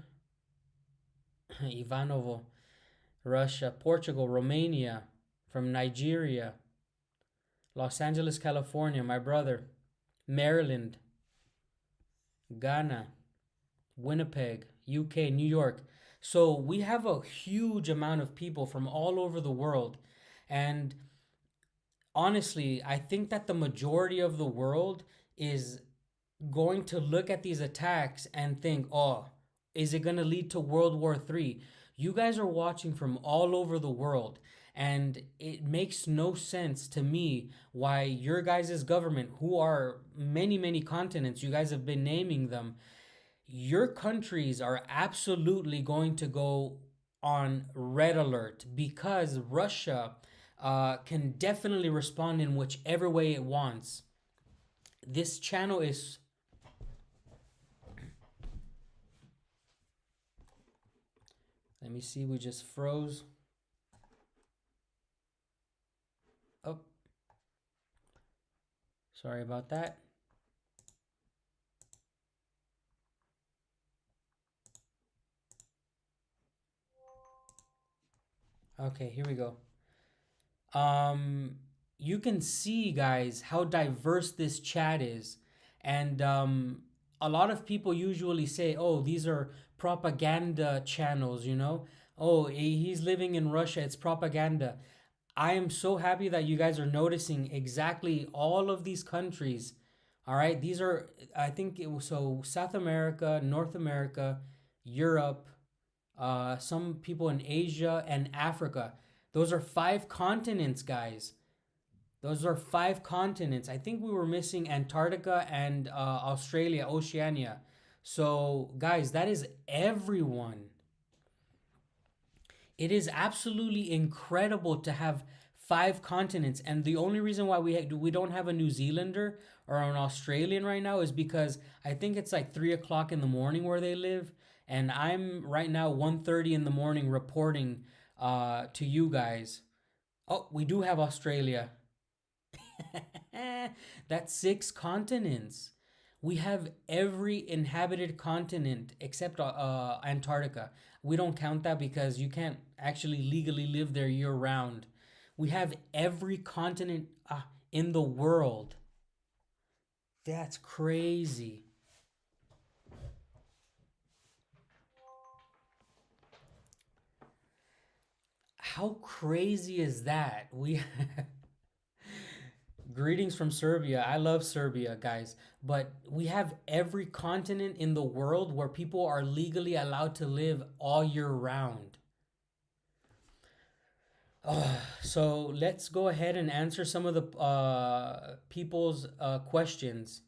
Ivanovo, Russia, Portugal, Romania, from Nigeria, Los Angeles, California, my brother, Maryland, Ghana, Winnipeg, UK, New York. So we have a huge amount of people from all over the world. And honestly, I think that the majority of the world is going to look at these attacks and think, oh, is it going to lead to World War III? You guys are watching from all over the world, and it makes no sense to me why your guys' government, who are many continents, you guys have been naming them, your countries are absolutely going to go on red alert because Russia can definitely respond in whichever way it wants. This channel is... Let me see, we just froze. Oh, sorry about that. Okay, here we go. You can see, guys, how diverse this chat is. And a lot of people usually say, oh, these are propaganda channels, you know? Oh, he's living in Russia, it's propaganda. I am so happy that you guys are noticing exactly all of these countries. All right, these are, I think it was, so South America, North America, Europe, some people in Asia and Africa. Those are 5 continents, guys. Those are 5 continents. I think we were missing Antarctica and Australia, Oceania. So, guys, that is everyone. It is absolutely incredible to have 5 continents. And the only reason why we don't have a New Zealander or an Australian right now is because I think it's like 3 o'clock in the morning where they live. And I'm right now 1:30 in the morning reporting to you guys. Oh, we do have Australia. That's 6 continents. We have every inhabited continent except Antarctica. We don't count that because you can't actually legally live there year round. We have every continent in the world. That's crazy. How crazy is that? Greetings from Serbia. I love Serbia, guys. But we have every continent in the world where people are legally allowed to live all year round. So let's go ahead and answer some of the people's questions.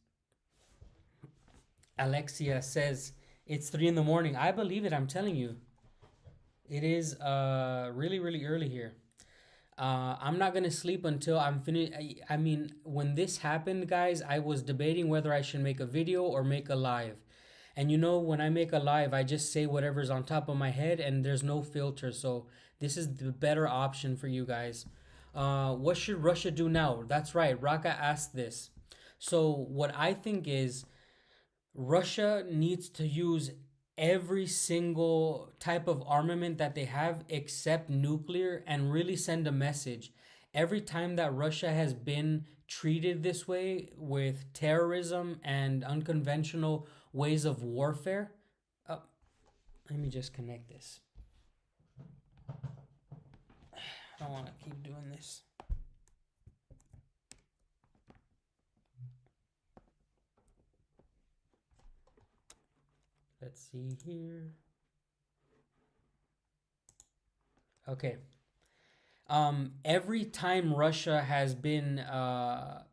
Alexia says it's 3 in the morning. I believe it. I'm telling you, it is really, really early here. I'm not gonna sleep until I'm finished. I mean, when this happened, guys, I was debating whether I should make a video or make a live. And you know, when I make a live, I just say whatever's on top of my head and there's no filter. So this is the better option for you guys. What should Russia do now? That's right. Raka asked this. So what I think is Russia needs to use every single type of armament that they have except nuclear and really send a message. Every time that Russia has been treated this way with terrorism and unconventional ways of warfare. Let me just connect this. I don't want to keep doing this. Let's see here. Okay. Every time Russia has been, I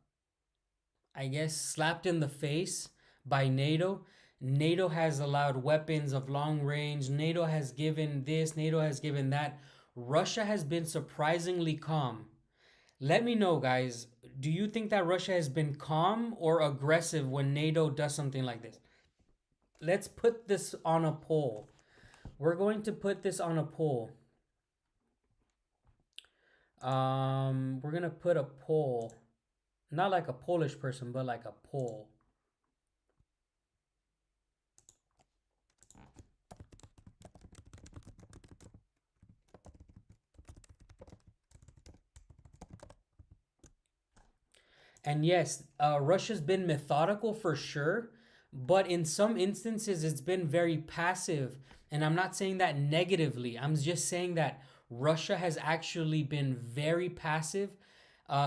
guess, slapped in the face by NATO, NATO has allowed weapons of long range. NATO has given this, NATO has given that. Russia has been surprisingly calm. Let me know, guys. Do you think that Russia has been calm or aggressive when NATO does something like this? Let's put this on a poll. We're going to put this on a poll. We're gonna put a poll, not like a Polish person, but like a poll. And yes, Russia's been methodical for sure, but in some instances it's been very passive. And I'm not saying that negatively. I'm just saying that Russia has actually been very passive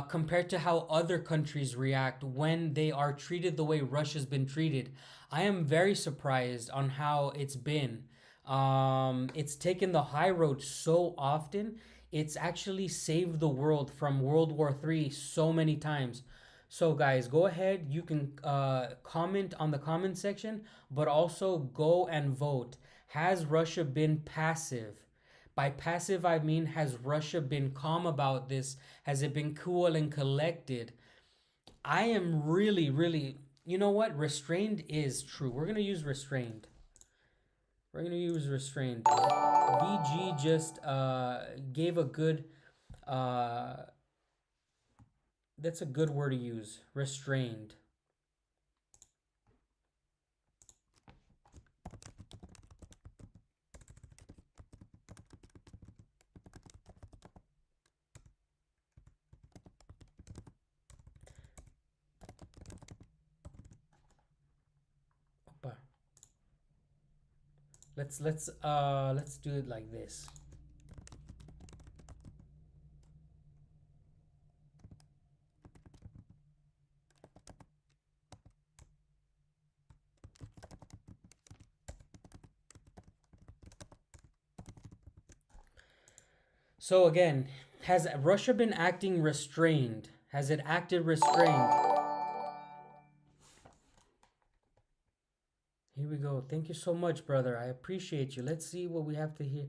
compared to how other countries react when they are treated the way Russia's been treated. I am very surprised on how it's been. It's taken the high road so often. It's actually saved the world from World War III so many times. So guys, go ahead. You can comment on the comment section, but also go and vote. Has Russia been passive? By passive, I mean, has Russia been calm about this? Has it been cool and collected? I am really, really, you know what? Restrained is true. We're going to use restrained. We're going to use restrained. VG just gave a good, that's a good word to use. Restrained. Let's do it like this. So again, has Russia been acting restrained? Has it acted restrained? Here we go. Thank you so much, brother. I appreciate you. Let's see what we have to hear.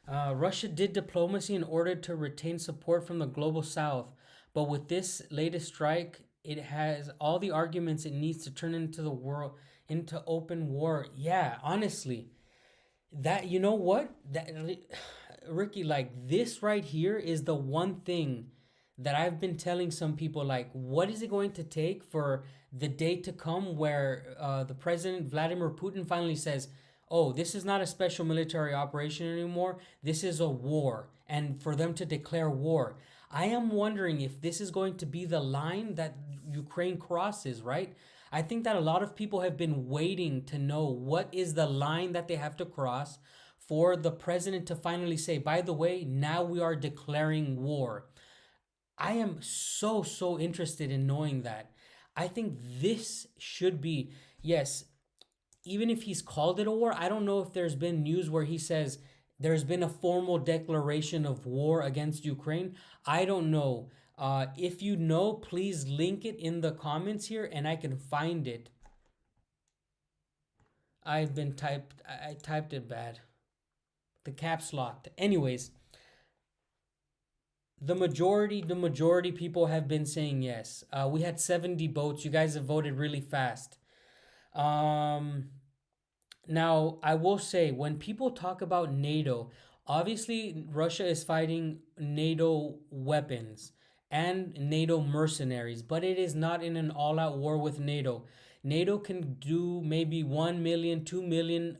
Russia did diplomacy in order to retain support from the global south. But with this latest strike, it has all the arguments it needs to turn into the world, into open war. Yeah, honestly. That, you know what? That, Ricky, like this right here is the one thing that I've been telling some people, like, what is it going to take for the day to come where the president, Vladimir Putin, finally says, oh, this is not a special military operation anymore. This is a war. And for them to declare war. I am wondering if this is going to be the line that Ukraine crosses, right? I think that a lot of people have been waiting to know what is the line that they have to cross for the president to finally say, by the way, now we are declaring war. I am so interested in knowing that. I think this should be, yes, even if he's called it a war, I don't know if there's been news where he says there's been a formal declaration of war against Ukraine. I don't know. If you know, please link it in the comments here and I can find it. I typed it bad. The caps locked. Anyways, the majority people have been saying yes. We had 70 votes. You guys have voted really fast. Now, I will say, when people talk about NATO, obviously Russia is fighting NATO weapons and NATO mercenaries, but it is not in an all-out war with NATO. NATO can do maybe 1 million, 2 million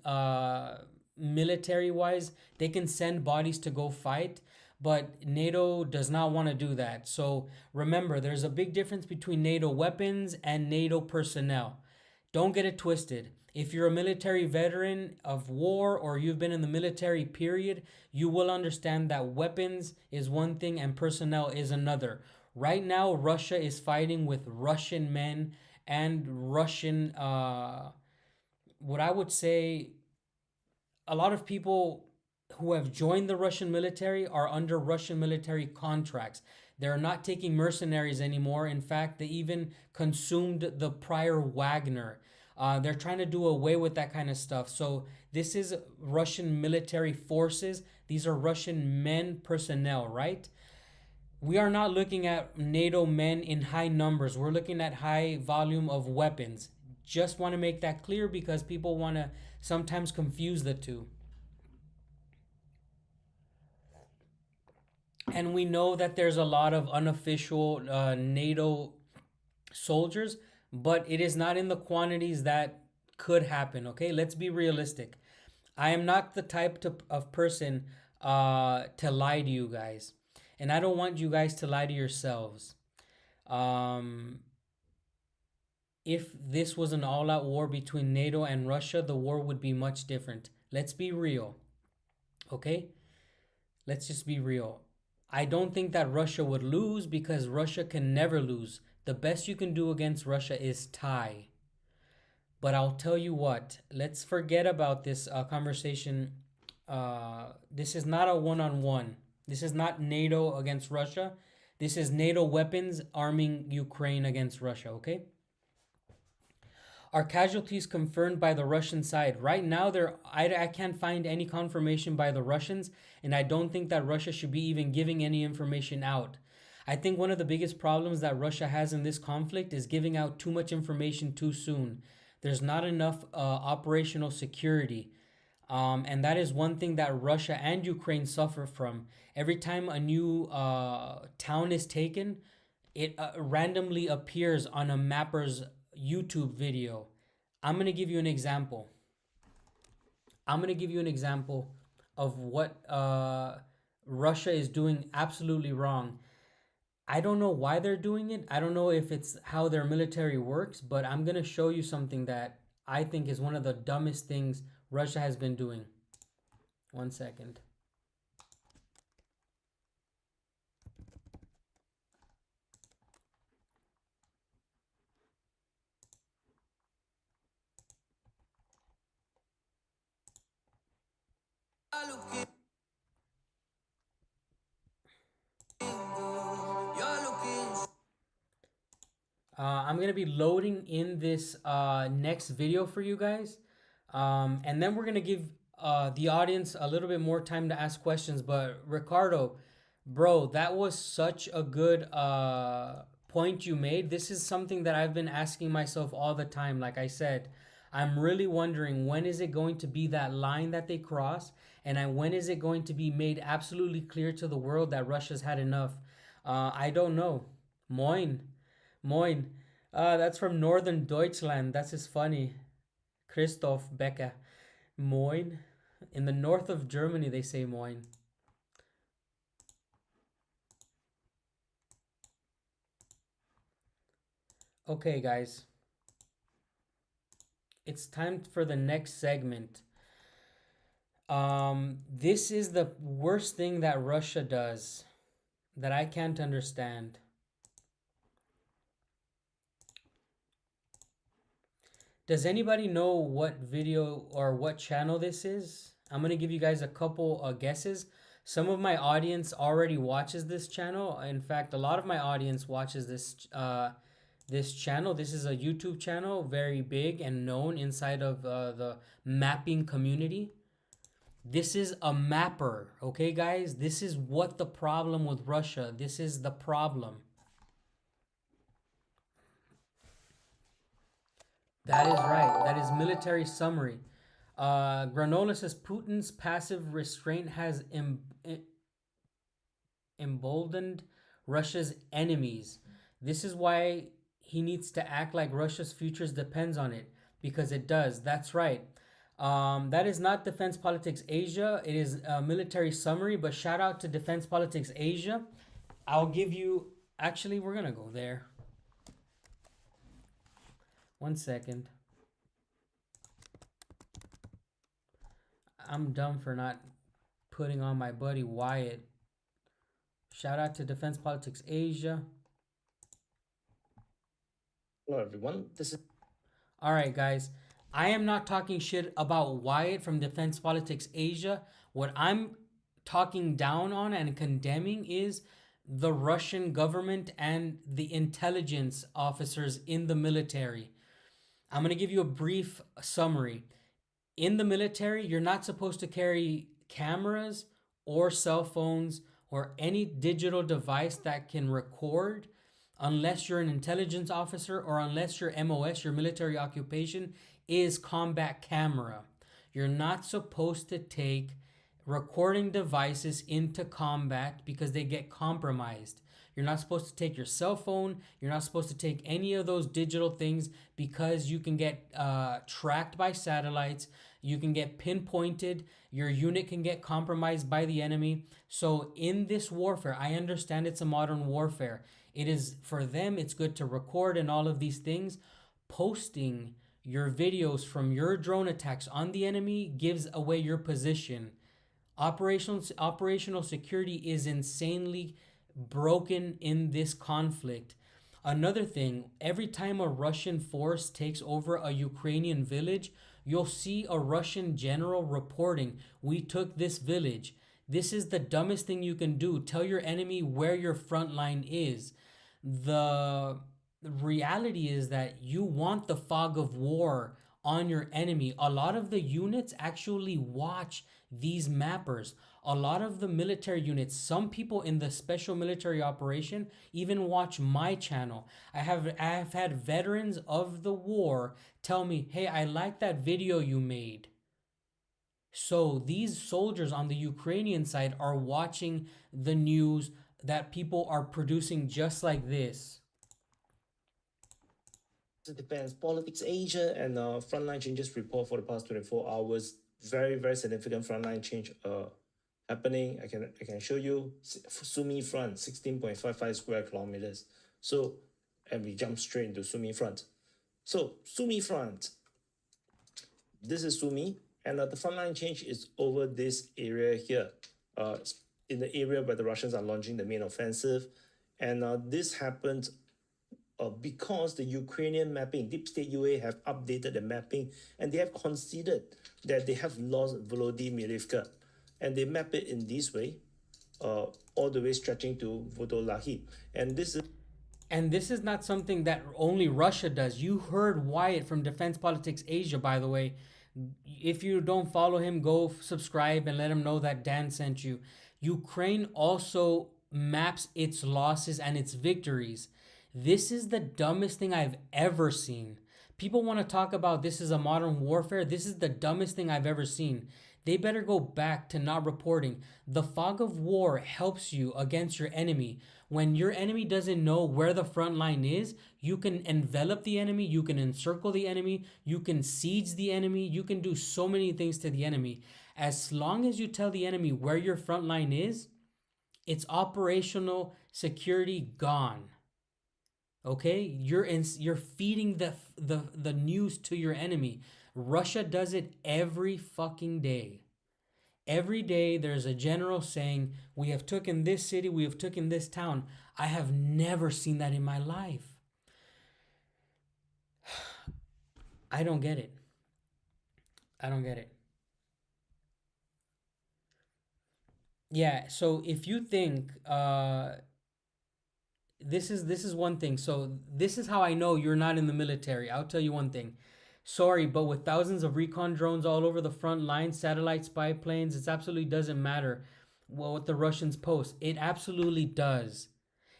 military-wise. They can send bodies to go fight, but NATO does not want to do that. So remember, there's a big difference between NATO weapons and NATO personnel. Don't get it twisted. If you're a military veteran of war or you've been in the military period, you will understand that weapons is one thing and personnel is another. Right now, Russia is fighting with Russian men and Russian, what I would say, a lot of people who have joined the Russian military are under Russian military contracts. They're not taking mercenaries anymore. In fact, they even consumed the prior Wagner. They're trying to do away with that kind of stuff. So this is Russian military forces. These are Russian men personnel, right? We are not looking at NATO men in high numbers. We're looking at high volume of weapons. Just want to make that clear because people want to sometimes confuse the two. And we know that there's a lot of unofficial NATO soldiers, but it is not in the quantities that could happen, okay? Let's be realistic. I am not the type of person to lie to you guys. And I don't want you guys to lie to yourselves. If this was an all-out war between NATO and Russia, the war would be much different. Let's be real, okay? Let's just be real. I don't think that Russia would lose because Russia can never lose. The best you can do against Russia is tie. But I'll tell you what, let's forget about this conversation. This is not a one-on-one. This is not NATO against Russia. This is NATO weapons arming Ukraine against Russia, okay? Are casualties confirmed by the Russian side? Right now, I can't find any confirmation by the Russians, and I don't think that Russia should be even giving any information out. I think one of the biggest problems that Russia has in this conflict is giving out too much information too soon. There's not enough operational security. And that is one thing that Russia and Ukraine suffer from. Every time a new town is taken, it randomly appears on a mapper's YouTube video. I'm going to give you an example. Of what Russia is doing absolutely wrong. I don't know why they're doing it. I don't know if it's how their military works, but I'm going to show you something that I think is one of the dumbest things Russia has been doing. 1 second. I'm going to be loading in this next video for you guys. And then we're going to give the audience a little bit more time to ask questions. But Ricardo, bro, that was such a good point you made. This is something that I've been asking myself all the time. Like I said, I'm really wondering, when is it going to be that line that they cross? And when is it going to be made absolutely clear to the world that Russia's had enough? I don't know. Moin. Moin. That's from Northern Deutschland. That's just funny. Christoph Becker. Moin. In the north of Germany, they say moin. Okay, guys. It's time for the next segment. This is the worst thing that Russia does that I can't understand. Does anybody know what video or what channel this is? I'm gonna give you guys a couple guesses. Some of my audience already watches this channel. In fact, a lot of my audience watches this channel. This is a YouTube channel, very big and known inside of the mapping community. This is a mapper, okay, guys? This is what the problem with Russia. This is the problem. That is right. That is military summary. Granola says Putin's passive restraint has emboldened Russia's enemies. This is why he needs to act like Russia's futures depends on it, because it does. That's right. That is not Defense Politics Asia. It is a military summary, but shout out to Defense Politics Asia. I'll give you... Actually, we're going to go there. 1 second. I'm dumb for not putting on my buddy Wyatt. Shout out to Defense Politics Asia. Hello everyone, this is... Alright guys, I am not talking shit about Wyatt from Defense Politics Asia. What I'm talking down on and condemning is the Russian government and the intelligence officers in the military. I'm going to give you a brief summary. In the military, you're not supposed to carry cameras or cell phones or any digital device that can record unless you're an intelligence officer or unless your MOS, your military occupation, is combat camera. You're not supposed to take recording devices into combat because they get compromised. You're not supposed to take your cell phone. You're not supposed to take any of those digital things because you can get tracked by satellites. You can get pinpointed. Your unit can get compromised by the enemy. So in this warfare, I understand it's a modern warfare. It is, for them, it's good to record and all of these things. Posting your videos from your drone attacks on the enemy gives away your position. Operational security is insanely broken in this conflict. Another thing, every time a Russian force takes over a Ukrainian village, you'll see a Russian general reporting, "We took this village." This is the dumbest thing you can do. Tell your enemy where your front line is. The reality is that you want the fog of war on your enemy. A lot of the units actually watch these mappers. A lot of the military units, some people in the special military operation even watch my channel. I have had veterans of the war tell me, "Hey, I like that video you made." So these soldiers on the Ukrainian side are watching the news that people are producing just like this. Defense Politics Asia and frontline changes report for the past 24 hours. Very, very significant frontline change happening. I can show you Sumy front, 16.55 square kilometers. So, and we jump straight into Sumy front. So, Sumy front. This is Sumy, and the frontline change is over this area here, in the area where the Russians are launching the main offensive. And this happened because the Ukrainian mapping, Deep State UA have updated the mapping, and they have considered that they have lost Volodymyrivka, and they map it in this way, all the way stretching to Vodolahi. And this is not something that only Russia does. You heard Wyatt from Defense Politics Asia, by the way. If you don't follow him, go subscribe and let him know that Dan sent you. Ukraine also maps its losses and its victories. This is the dumbest thing I've ever seen. People want to talk about this is a modern warfare. This is the dumbest thing I've ever seen. They better go back to not reporting. The fog of war helps you against your enemy. When your enemy doesn't know where the front line is, you can envelop the enemy, you can encircle the enemy, you can siege the enemy, you can do so many things to the enemy. As long as you tell the enemy where your front line is, it's operational security gone. Okay, you're feeding the news to your enemy. Russia does it every fucking day. Every day there's a general saying, "We have taken this city, we have taken this town." I have never seen that in my life. I don't get it. I don't get it. Yeah, so if you think this is one thing. So this is how I know you're not in the military. I'll tell you one thing. Sorry, but with thousands of recon drones all over the front line, satellite spy planes, it absolutely doesn't matter what the Russians post. It absolutely does.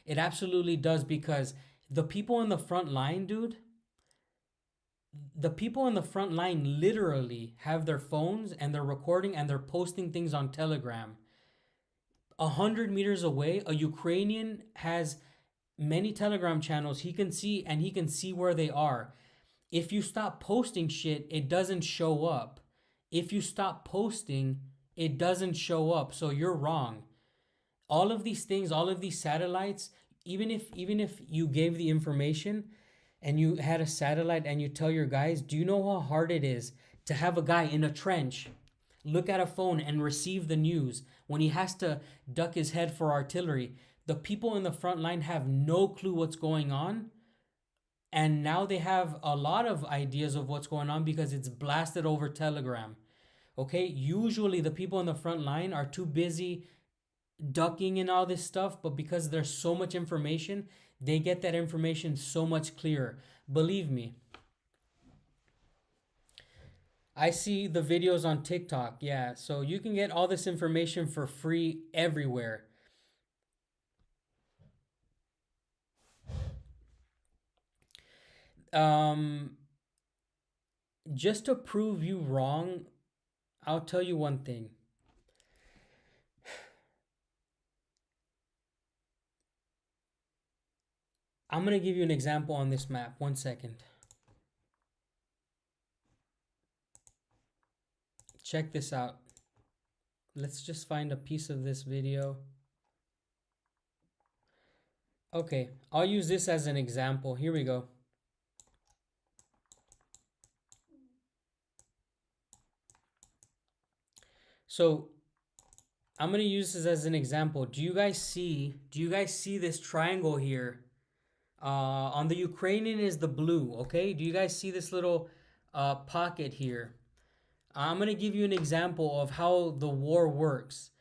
It absolutely does, because the people in the front line, dude, the people in the front line literally have their phones and they're recording and they're posting things on Telegram. 100 meters away, a Ukrainian has many Telegram channels he can see, and he can see where they are. If you stop posting shit, it doesn't show up. If you stop posting, it doesn't show up. So you're wrong. All of these things, all of these satellites, even if you gave the information and you had a satellite and you tell your guys, do you know how hard it is to have a guy in a trench look at a phone and receive the news when he has to duck his head for artillery? The people in the front line have no clue what's going on. And now they have a lot of ideas of what's going on because it's blasted over Telegram. Okay, usually the people in the front line are too busy ducking and all this stuff, but because there's so much information, they get that information so much clearer. Believe me. I see the videos on TikTok. Yeah, so you can get all this information for free everywhere. Just to prove you wrong, I'll tell you one thing. I'm going to give you an example on this map. 1 second. Check this out. Let's just find a piece of this video. Okay, I'll use this as an example. Here we go. So I'm going to use this as an example. Do you guys see this triangle here? On the Ukrainian is the blue, okay? Do you guys see this little pocket here? I'm going to give you an example of how the war works.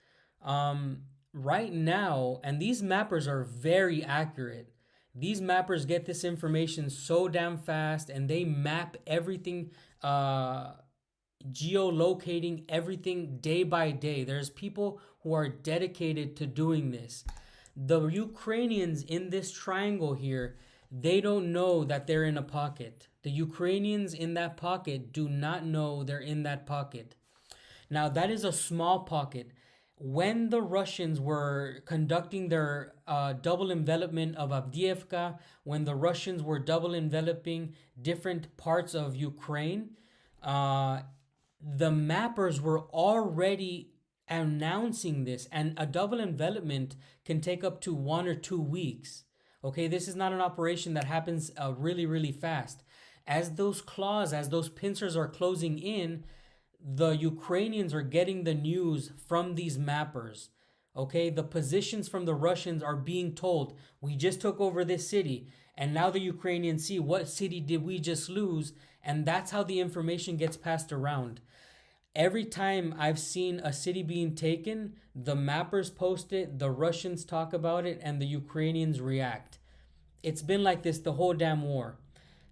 Right now, and these mappers are very accurate. These mappers get this information so damn fast, and they map everything, geolocating everything day by day. There's people who are dedicated to doing this. The Ukrainians in this triangle here, they don't know that they're in a pocket. The Ukrainians in that pocket do not know they're in that pocket. Now, that is a small pocket. When the Russians were conducting their double envelopment of Avdiivka, when the Russians were double enveloping different parts of Ukraine, the mappers were already announcing this, and a double envelopment can take up to 1 or 2 weeks. Okay, this is not an operation that happens really, really fast. As those claws, as those pincers are closing in, the Ukrainians are getting the news from these mappers. Okay, the positions from the Russians are being told, we just took over this city, and now the Ukrainians see, what city did we just lose? And that's how the information gets passed around. Every time I've seen a city being taken, the mappers post it, the Russians talk about it, and the Ukrainians react. It's been like this the whole damn war.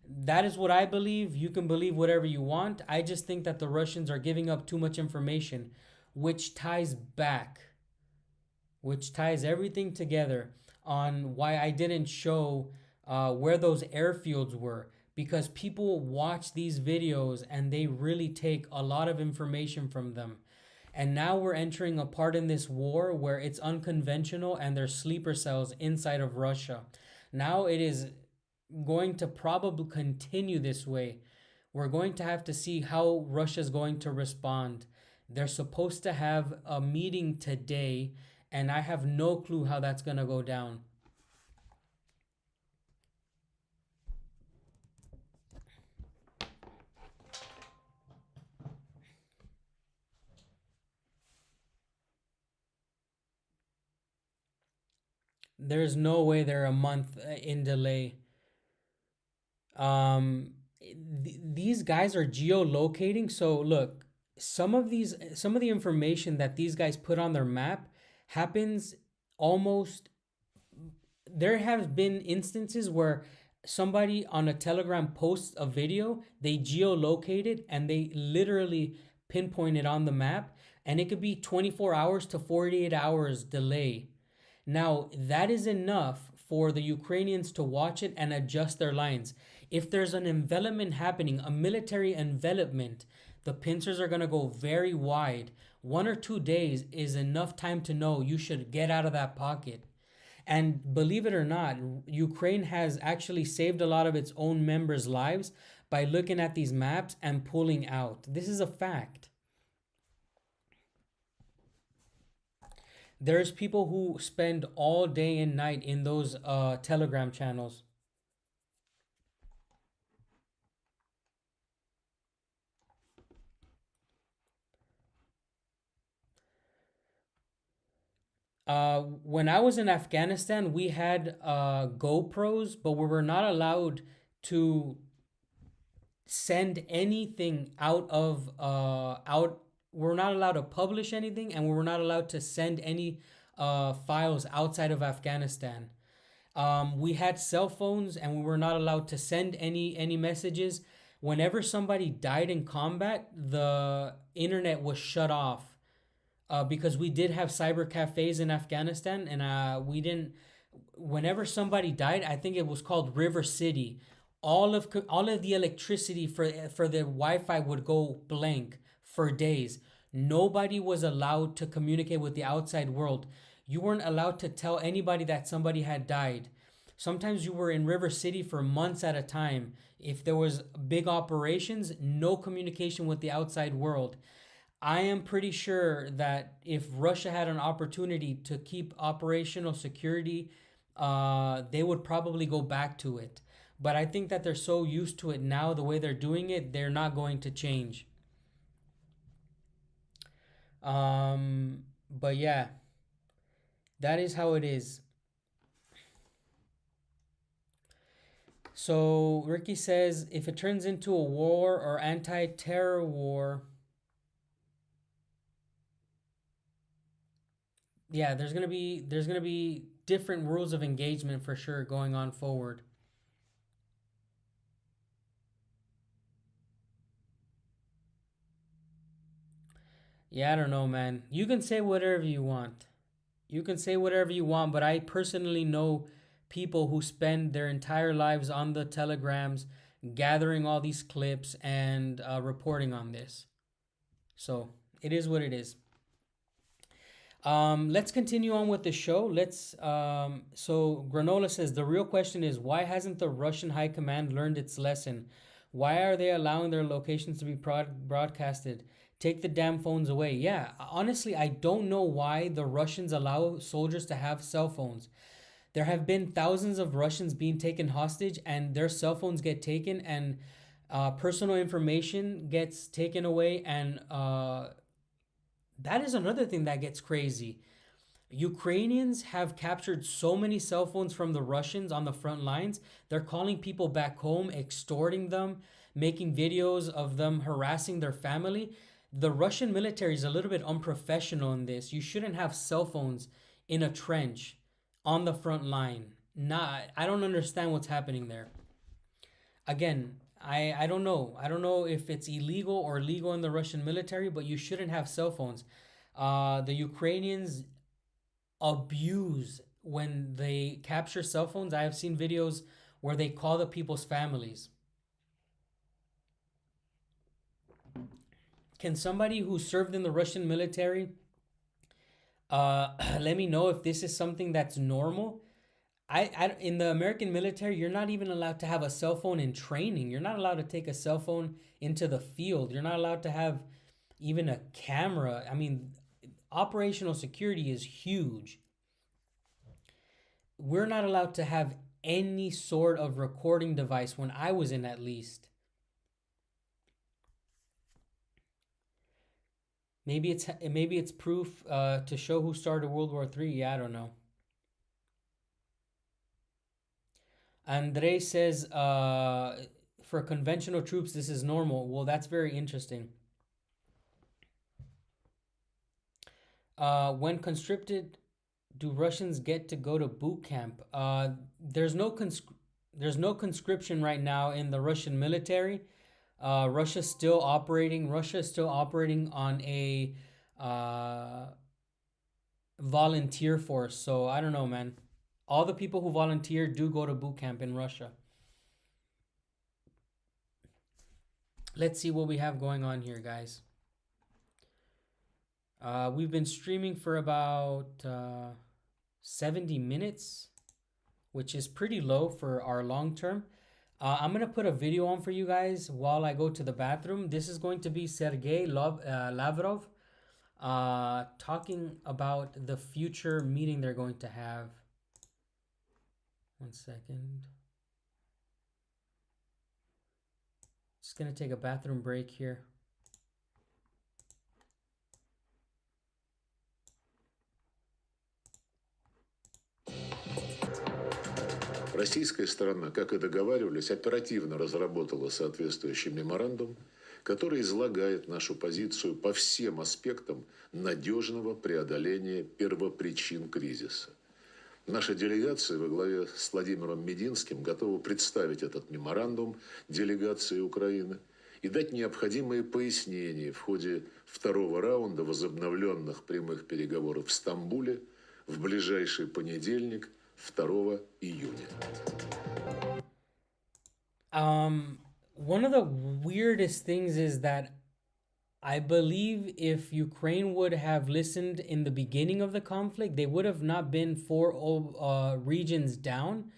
That is what I believe. You can believe whatever you want. I just think that the Russians are giving up too much information, which ties everything together on why I didn't show where those airfields were. Because people watch these videos and they really take a lot of information from them. And now we're entering a part in this war where it's unconventional and there's sleeper cells inside of Russia. Now it is going to probably continue this way. We're going to have to see how Russia's going to respond. They're supposed to have a meeting today, and I have no clue how that's going to go down. There's no way they're a month in delay. Um, these guys are geolocating. So look, some of the information that these guys put on their map happens almost. There have been instances where somebody on a Telegram posts a video, they geolocate it, and they literally pinpoint it on the map, and it could be 24 hours to 48 hours delay. Now, that is enough for the Ukrainians to watch it and adjust their lines. If there's an envelopment happening, a military envelopment, the pincers are going to go very wide. 1 or 2 days is enough time to know you should get out of that pocket. And believe it or not, Ukraine has actually saved a lot of its own members' lives by looking at these maps and pulling out. This is a fact. There's people who spend all day and night in those Telegram channels. When I was in Afghanistan, we had GoPros, but we were not allowed to send anything out of out. We're not allowed to publish anything, and we were not allowed to send any files outside of Afghanistan. We had cell phones, and we were not allowed to send any messages. Whenever somebody died in combat, the internet was shut off because we did have cyber cafes in Afghanistan, and we didn't. Whenever somebody died, I think it was called River City. All of the electricity for the Wi-Fi would go blank for days. Nobody was allowed to communicate with the outside world. You weren't allowed to tell anybody that somebody had died. Sometimes you were in River City for months at a time. If there was big operations, no communication with the outside world. I am pretty sure that if Russia had an opportunity to keep operational security, they would probably go back to it. But I think that they're so used to it now, the way they're doing it, they're not going to change. But yeah, that is how it is. So Ricky says, if it turns into a war or anti-terror war, yeah, there's gonna be different rules of engagement for sure going on forward. Yeah, I don't know, man. You can say whatever you want. You can say whatever you want, but I personally know people who spend their entire lives on the telegrams, gathering all these clips and reporting on this. So it is what it is. Let's continue on with the show. So Granola says the real question is, why hasn't the Russian High Command learned its lesson? Why are they allowing their locations to be broadcasted? Take the damn phones away. Yeah, honestly, I don't know why the Russians allow soldiers to have cell phones. There have been thousands of Russians being taken hostage, and their cell phones get taken, and personal information gets taken away, and that is another thing that gets crazy. Ukrainians have captured so many cell phones from the Russians on the front lines. They're calling people back home, extorting them, making videos of them harassing their family. The Russian military is a little bit unprofessional in this. You shouldn't have cell phones in a trench on the front line. I don't understand what's happening there. Again, I don't know. I don't know if it's illegal or legal in the Russian military, but you shouldn't have cell phones. The Ukrainians abuse when they capture cell phones. I have seen videos where they call the people's families. Can somebody who served in the Russian military let me know if this is something that's normal? In the American military, you're not even allowed to have a cell phone in training. You're not allowed to take a cell phone into the field. You're not allowed to have even a camera. I mean, operational security is huge. We're not allowed to have any sort of recording device when I was in, at least. Maybe it's proof to show who started World War III. Yeah, I don't know. Andre says, for conventional troops, this is normal. Well, that's very interesting. When conscripted, do Russians get to go to boot camp? There's no conscription right now in the Russian military. Russia is still operating on a volunteer force. So I don't know, man. All the people who volunteer do go to boot camp in Russia. Let's see what we have going on here, guys. We've been streaming for about 70 minutes, which is pretty low for our long term. I'm going to put a video on for you guys while I go to the bathroom. This is going to be Sergei Lavrov talking about the future meeting they're going to have. 1 second. Just going to take a bathroom break here. Российская сторона, как и договаривались, оперативно разработала соответствующий меморандум, который излагает нашу позицию по всем аспектам надежного преодоления первопричин кризиса. Наша делегация во главе с Владимиром Мединским готова представить этот меморандум делегации Украины и дать необходимые пояснения в ходе второго раунда возобновленных прямых переговоров в Стамбуле в ближайший понедельник, 2 июня. One of the weirdest things is that I believe if Ukraine would have listened in the beginning of the conflict, they would have not been 4 regions down.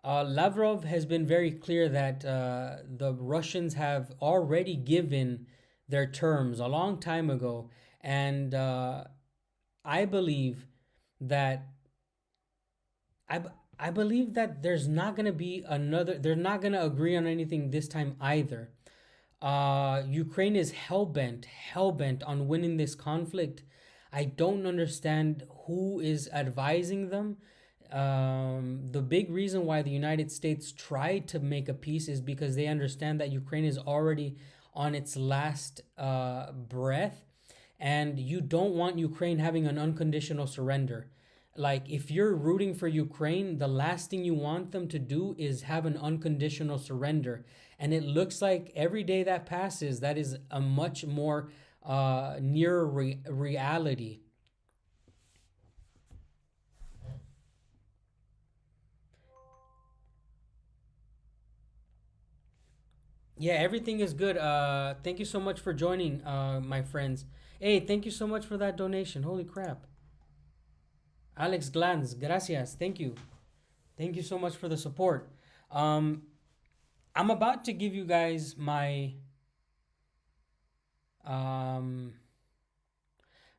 Lavrov has been very clear that the Russians have already given their terms a long time ago. And I believe that I believe that there's not going to be they're not going to agree on anything this time either. Ukraine is hell-bent on winning this conflict. I don't understand who is advising them. The big reason why the United States tried to make a peace is because they understand that Ukraine is already on its last breath, and you don't want Ukraine having an unconditional surrender. Like, if you're rooting for Ukraine, the last thing you want them to do is have an unconditional surrender. And it looks like every day that passes, that is a much more near reality. Yeah, everything is good. Thank you so much for joining, my friends. Hey, thank you so much for that donation. Holy crap. Alex Glanz, gracias. Thank you. Thank you so much for the support. I'm about to give you guys my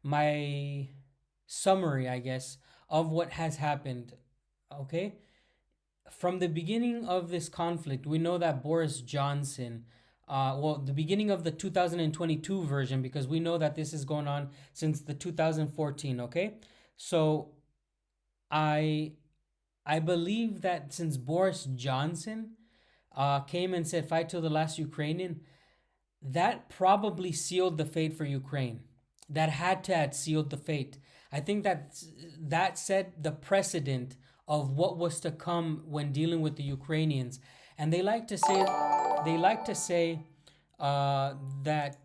my summary, I guess, of what has happened. Okay? From the beginning of this conflict, we know that Boris Johnson, the beginning of the 2022 version, because we know that this is going on since the 2014, okay? So I believe that since Boris Johnson came and said, fight till the last Ukrainian, that probably sealed the fate for Ukraine. That had to have sealed the fate. I think that set the precedent of what was to come when dealing with the Ukrainians. And they like to say that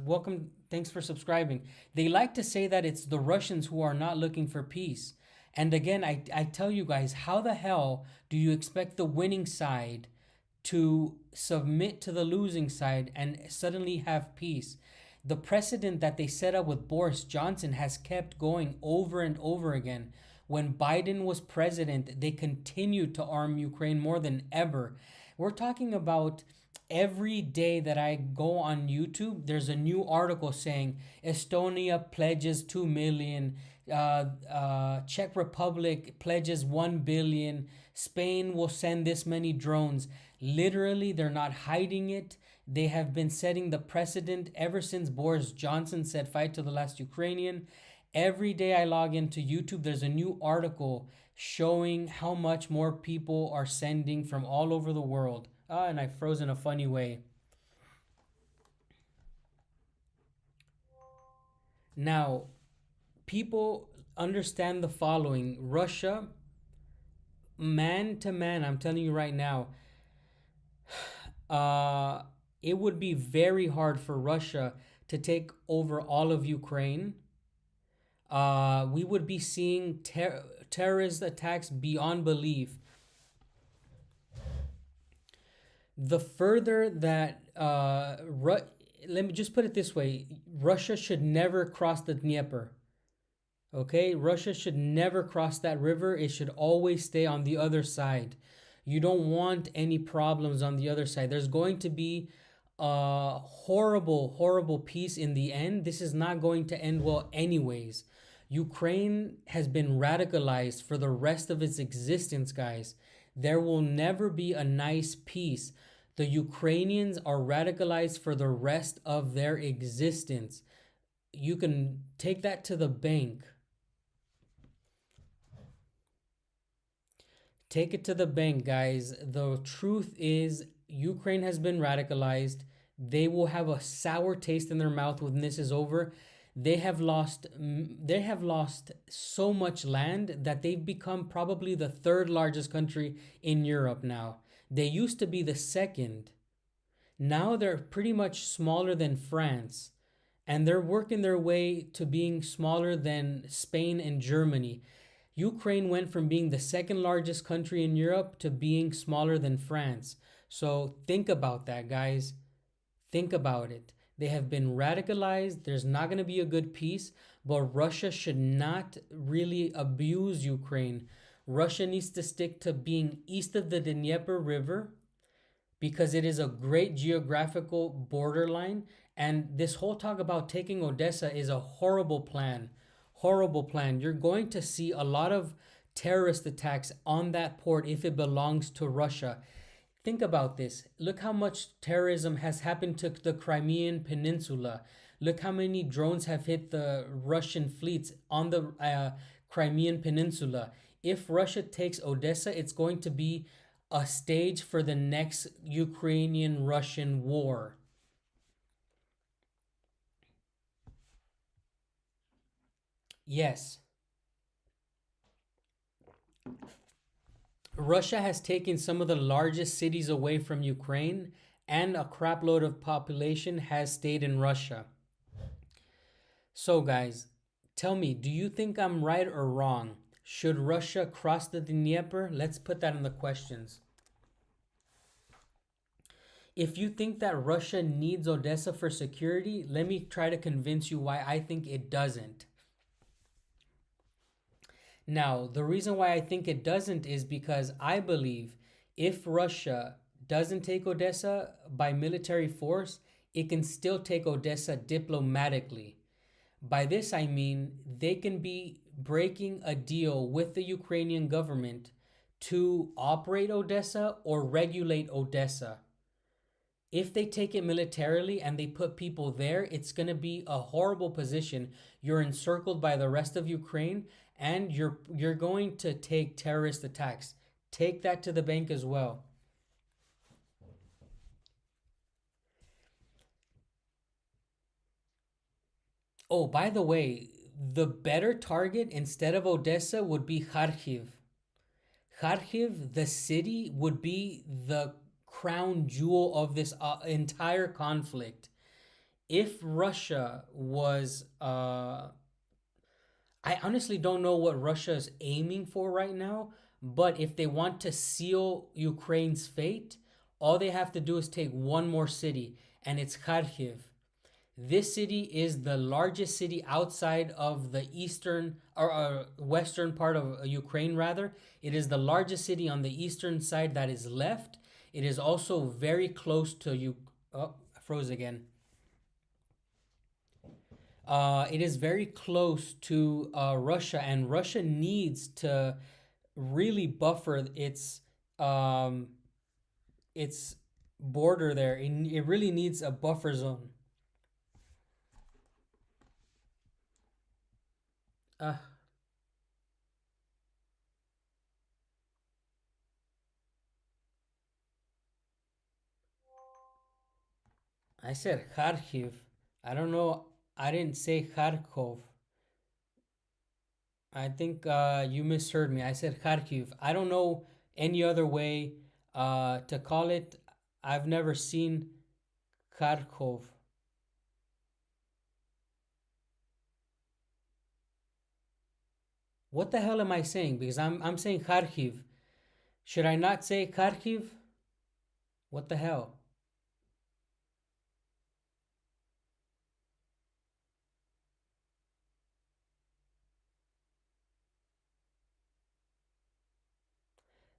welcome, thanks for subscribing. They like to say that it's the Russians who are not looking for peace. And again, I tell you guys, how the hell do you expect the winning side to submit to the losing side and suddenly have peace? The precedent that they set up with Boris Johnson has kept going over and over again. When Biden was president, they continued to arm Ukraine more than ever. We're talking about every day that I go on YouTube, there's a new article saying Estonia pledges 2 million, Czech Republic pledges 1 billion, Spain will send this many drones. Literally, they're not hiding it. They have been setting the precedent ever since Boris Johnson said fight to the last Ukrainian. Every day I log into YouTube, there's a new article showing how much more people are sending from all over the world. Ah, and I froze in a funny way. Now, people understand the following. Russia, man to man, I'm telling you right now, it would be very hard for Russia to take over all of Ukraine. We would be seeing terrorist attacks beyond belief. The further that, let me just put it this way, Russia should never cross the Dnieper. Okay, Russia should never cross that river. It should always stay on the other side. You don't want any problems on the other side. There's going to be a horrible, horrible peace in the end. This is not going to end well anyways. Ukraine has been radicalized for the rest of its existence, guys. There will never be a nice peace. The Ukrainians are radicalized for the rest of their existence. You can take that to the bank. Take it to the bank, guys. The truth is, Ukraine has been radicalized. They will have a sour taste in their mouth when this is over. They have lost so much land that they've become probably the third largest country in Europe now. They used to be the second. Now they're pretty much smaller than France. And they're working their way to being smaller than Spain and Germany. Ukraine went from being the second largest country in Europe to being smaller than France. So think about that, guys. Think about it. They have been radicalized. There's not going to be a good peace, but Russia should not really abuse Ukraine. Russia needs to stick to being east of the Dnieper River because it is a great geographical borderline. And this whole talk about taking Odessa is a horrible plan. Horrible plan. You're going to see a lot of terrorist attacks on that port if it belongs to Russia. Think about this. Look how much terrorism has happened to the Crimean Peninsula. Look how many drones have hit the Russian fleets on the Crimean Peninsula. If Russia takes Odessa, it's going to be a stage for the next Ukrainian-Russian war. Yes. Russia has taken some of the largest cities away from Ukraine, and a crapload of population has stayed in Russia. So guys, tell me, do you think I'm right or wrong? Should Russia cross the Dnieper? Let's put that in the questions. If you think that Russia needs Odessa for security, let me try to convince you why I think it doesn't. Now, the reason why I think it doesn't is because I believe if Russia doesn't take Odessa by military force, it can still take Odessa diplomatically. By this, I mean they can be breaking a deal with the Ukrainian government to operate Odessa or regulate Odessa. If they take it militarily and they put people there, it's going to be a horrible position. You're encircled by the rest of Ukraine, and you're going to take terrorist attacks. Take that to the bank as well. Oh, by the way, the better target instead of Odessa would be Kharkiv. Kharkiv, the city, would be the crown jewel of this entire conflict. If Russia was I honestly don't know what Russia is aiming for right now, but if they want to seal Ukraine's fate, all they have to do is take one more city, and it's Kharkiv. This city is the largest city outside of the eastern or western part of Ukraine, rather. It is the largest city on the eastern side that is left. It is also very close to you. Oh, I froze again. It is very close to Russia, and Russia needs to really buffer its border there. It really needs a buffer zone. Uh, I said Kharkiv. I don't know. I didn't say Kharkov. I think you misheard me. I said Kharkiv. I don't know any other way to call it. I've never seen Kharkov. What the hell am I saying? Because I'm saying Kharkiv. Should I not say Kharkiv? What the hell?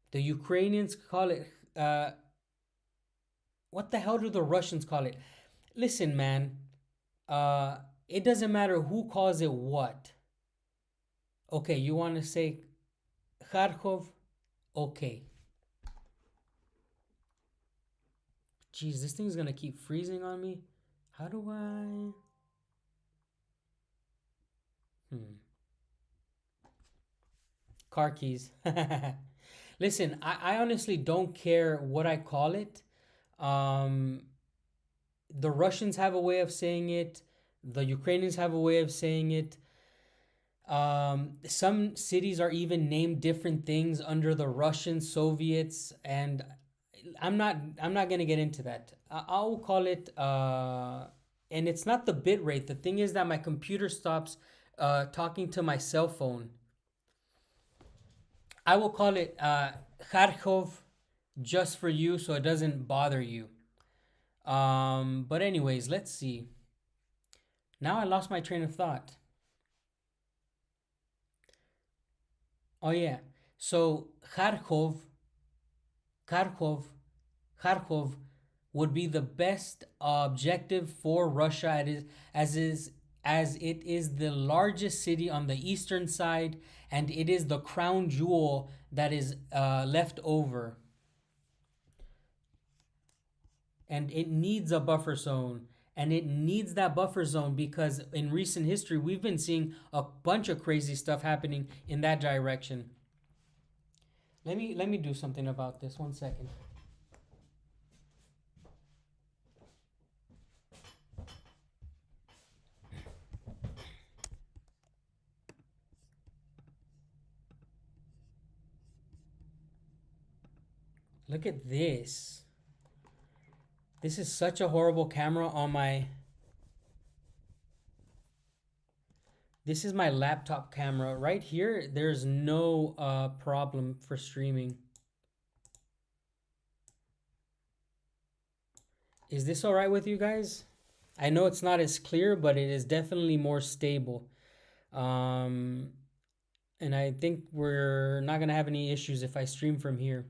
The Ukrainians call it. What the hell do the Russians call it? Listen, man. It doesn't matter who calls it what. Okay, you want to say Kharkov? Okay. Jeez, this thing's gonna keep freezing on me. How do I? Car keys. Listen, I honestly don't care what I call it. The Russians have a way of saying it. The Ukrainians have a way of saying it. Some cities are even named different things under the Russians, Soviets, and I'm not gonna get into that. I'll call it and it's not the bit rate. The thing is that my computer stops talking to my cell phone. I will call it Kharkov just for you so it doesn't bother you. But anyways, let's see. Now I lost my train of thought. Oh yeah. So Kharkov would be the best objective for Russia as it is the largest city on the eastern side, and it is the crown jewel that is left over. And it needs a buffer zone. And it needs that buffer zone because in recent history, we've been seeing a bunch of crazy stuff happening in that direction. Let me do something about this. 1 second. Look at this. This is such a horrible camera on my... This is my laptop camera. Right here, there's no problem for streaming. Is this all right with you guys? I know it's not as clear, but it is definitely more stable. And I think we're not going to have any issues if I stream from here.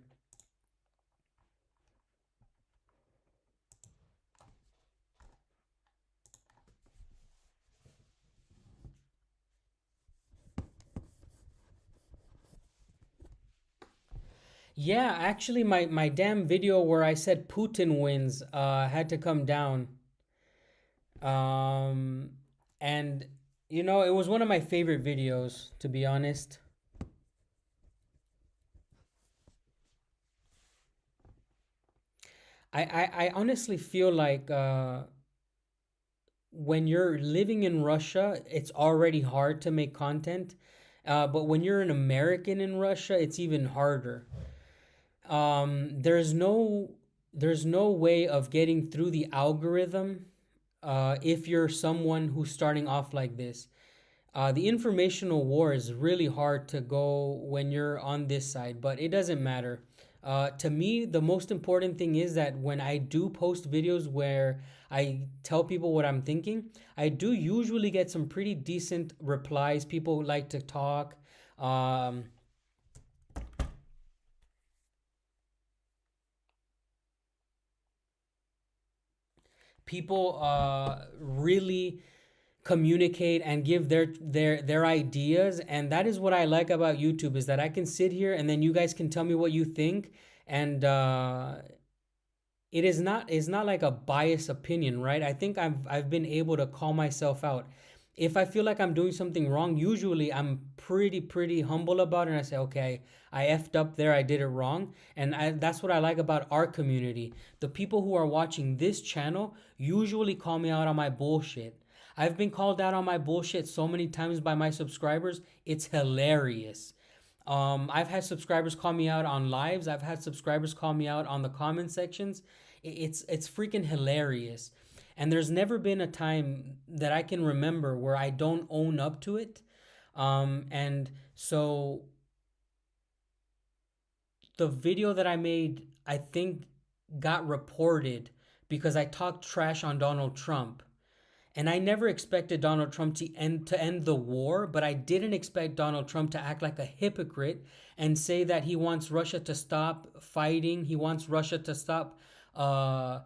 Yeah, actually, my damn video where I said Putin wins had to come down. And, you know, it was one of my favorite videos, to be honest. I honestly feel like when you're living in Russia, it's already hard to make content. But when you're an American in Russia, it's even harder. There's no way of getting through the algorithm if you're someone who's starting off like this. The informational war is really hard to go when you're on this side, but it doesn't matter. To me, the most important thing is that when I do post videos where I tell people what I'm thinking, I do usually get some pretty decent replies. People like to talk. People really communicate and give their ideas, and that is what I like about YouTube, is that I can sit here and then you guys can tell me what you think, and it's not like a biased opinion, right? I think I've been able to call myself out. If I feel like I'm doing something wrong, usually I'm pretty humble about it, and I say, okay, I effed up there, I did it wrong. And that's what I like about our community. The people who are watching this channel usually call me out on my bullshit. I've been called out on my bullshit so many times by my subscribers, it's hilarious. I've had subscribers call me out on lives. I've had subscribers call me out on the comment sections. It's freaking hilarious. And there's never been a time that I can remember where I don't own up to it. And so the video that I made, I think, got reported because I talked trash on Donald Trump. And I never expected Donald Trump to end the war, but I didn't expect Donald Trump to act like a hypocrite and say that he wants Russia to stop fighting. He wants Russia to stop uh,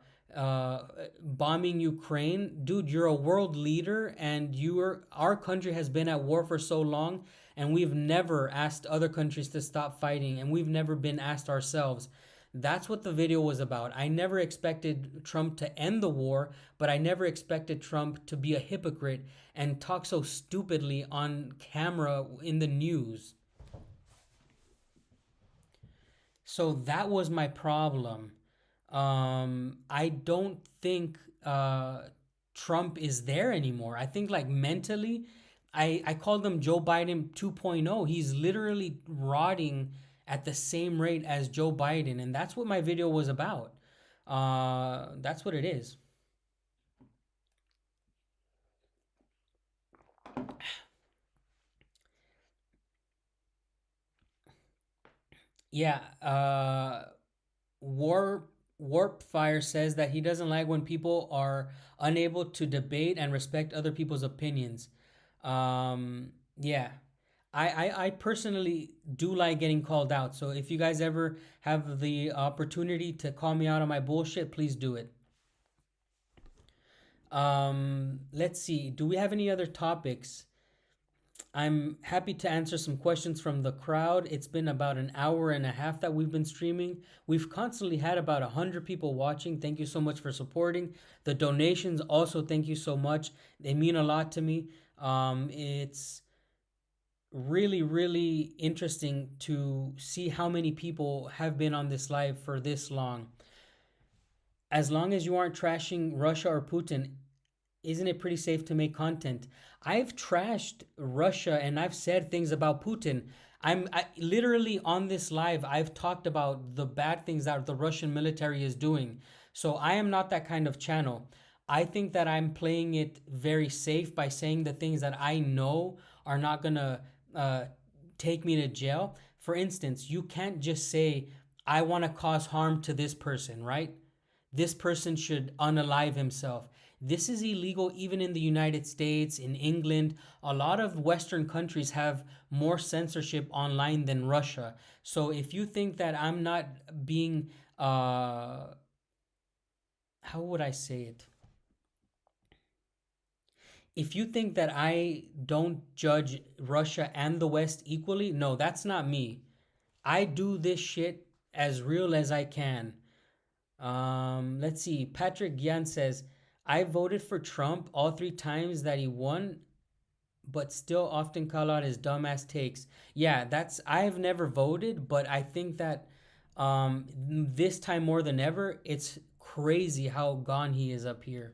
bombing Ukraine. Dude, you're a world leader, and our country has been at war for so long, and we've never asked other countries to stop fighting, and we've never been asked ourselves. That's what the video was about. I never expected Trump to end the war, but I never expected Trump to be a hypocrite and talk so stupidly on camera in the news. So that was my problem. I don't think Trump is there anymore. I think, like, mentally, I called him Joe Biden 2.0. He's literally rotting at the same rate as Joe Biden, and that's what my video was about. That's what it is. Yeah, Warp Fire says that he doesn't like when people are unable to debate and respect other people's opinions. Yeah, I personally do like getting called out. So if you guys ever have the opportunity to call me out on my bullshit, please do it. Let's see. Do we have any other topics? I'm happy to answer some questions from the crowd. It's been about an hour and a half that we've been streaming. We've constantly had about 100 people watching. Thank you so much for supporting. The donations also, thank you so much. They mean a lot to me. It's really interesting to see how many people have been on this live for this long. As long as you aren't trashing Russia or Putin, isn't it pretty safe to make content? I've trashed Russia and I've said things about Putin. Literally on this live, I've talked about the bad things that the Russian military is doing. So I am not that kind of channel. I think that I'm playing it very safe by saying the things that I know are not gonna take me to jail. For instance, you can't just say, I want to cause harm to this person, right? This person should unalive himself. This is illegal even in the United States, in England. A lot of Western countries have more censorship online than Russia. So if you think that I'm not being, how would I say it? If you think that I don't judge Russia and the West equally, no, that's not me. I do this shit as real as I can. Let's see. Patrick Yan says, I voted for Trump all 3 times that he won, but still often call out his dumbass takes. Yeah, I've never voted, but I think that this time more than ever, it's crazy how gone he is up here.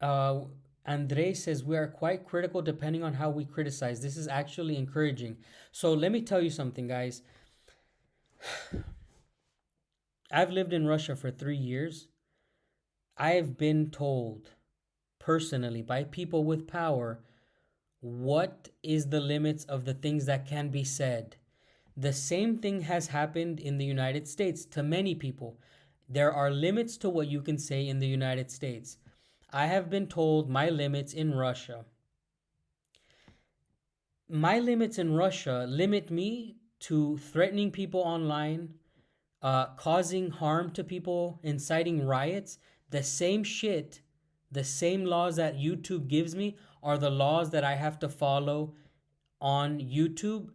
Andre says, we are quite critical depending on how we criticize. This is actually encouraging. So let me tell you something, guys. I've lived in Russia for 3 years. I've been told personally by people with power what is the limits of the things that can be said. The same thing has happened in the United States to many people. There are limits to what you can say in the United States. I have been told my limits in Russia. My limits in Russia limit me to threatening people online, causing harm to people, inciting riots. The same shit, the same laws that YouTube gives me are the laws that I have to follow on YouTube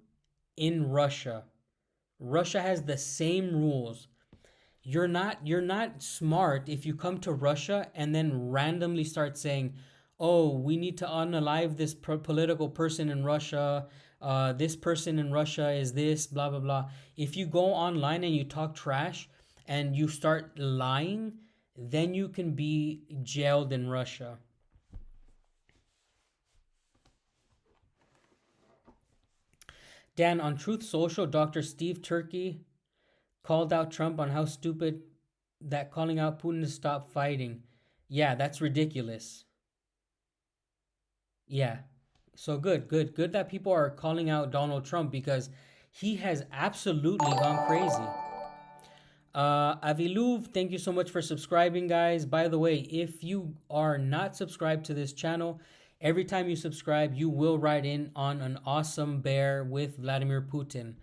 in Russia. Russia has the same rules. You're not smart if you come to Russia and then randomly start saying, "Oh, we need to unalive this political person in Russia. This person in Russia is this, blah blah blah." If you go online and you talk trash and you start lying, then you can be jailed in Russia. Dan, on Truth Social, Dr. Steve Turkey called out Trump on how stupid that calling out Putin to stop fighting. Yeah, that's ridiculous. Yeah. So good that people are calling out Donald Trump because he has absolutely gone crazy. Aviluv, thank you so much for subscribing, guys. By the way, if you are not subscribed to this channel, every time you subscribe, you will ride in on an awesome bear with Vladimir Putin.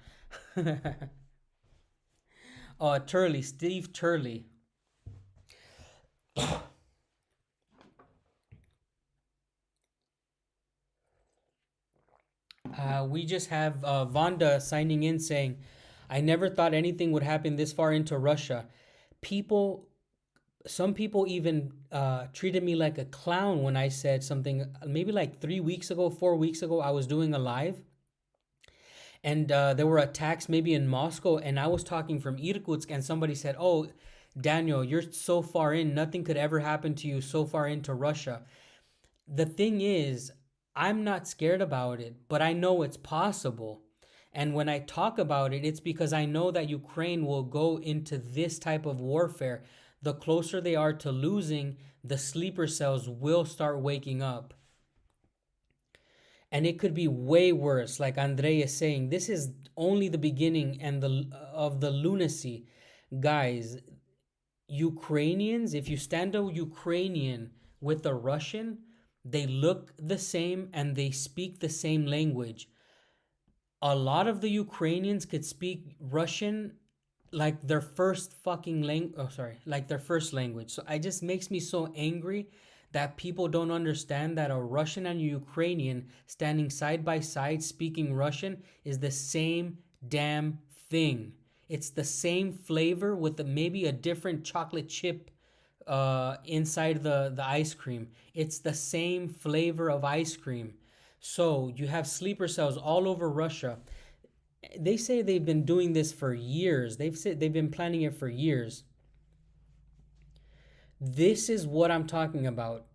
Turley, Steve Turley. We just have Vonda signing in saying, I never thought anything would happen this far into Russia. Some people even treated me like a clown when I said something, maybe like 3 weeks ago, 4 weeks ago, I was doing a live. And there were attacks maybe in Moscow, and I was talking from Irkutsk, and somebody said, "Oh, Daniel, you're so far in, nothing could ever happen to you so far into Russia." The thing is, I'm not scared about it, but I know it's possible. And when I talk about it, it's because I know that Ukraine will go into this type of warfare. The closer they are to losing, the sleeper cells will start waking up. And it could be way worse, like Andrei is saying. This is only the beginning of the lunacy. Guys, Ukrainians, if you stand a Ukrainian with a Russian, they look the same and they speak the same language. A lot of the Ukrainians could speak Russian like their first fucking like their first language. So it just makes me so angry that people don't understand that a Russian and a Ukrainian standing side by side speaking Russian is the same damn thing. It's the same flavor with maybe a different chocolate chip inside the ice cream. It's the same flavor of ice cream. So you have sleeper cells all over Russia. They say they've been doing this for years. They've said they've been planning it for years. This is what I'm talking about.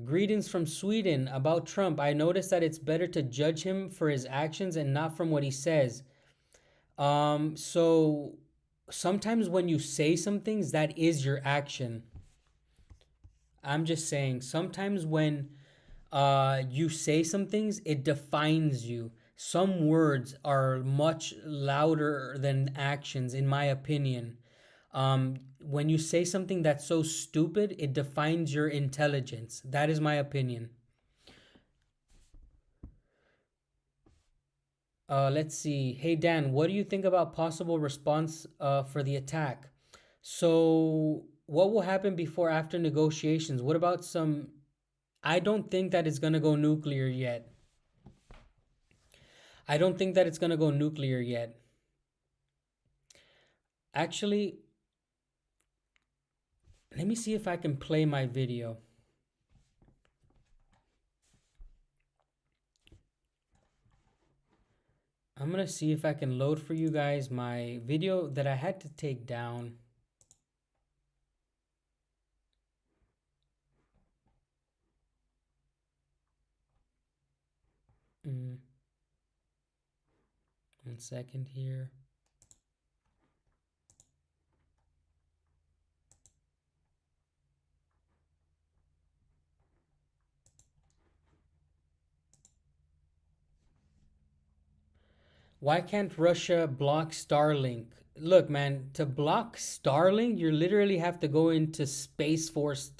Greetings from Sweden. About Trump, I noticed that it's better to judge him for his actions and not from what he says. So sometimes when you say some things, that is your action. I'm just saying, sometimes when you say some things, it defines you. Some words are much louder than actions, in my opinion. When you say something that's so stupid, it defines your intelligence. That is my opinion. Let's see. Hey, Dan, what do you think about possible response for the attack? So what will happen before after negotiations? What about some... I don't think that it's going to go nuclear yet. I don't think that it's going to go nuclear yet. Actually, let me see if I can play my video. I'm going to see if I can load for you guys my video that I had to take down. One second here. Why can't Russia block Starlink? Look, man, to block Starlink, you literally have to go into Space Force.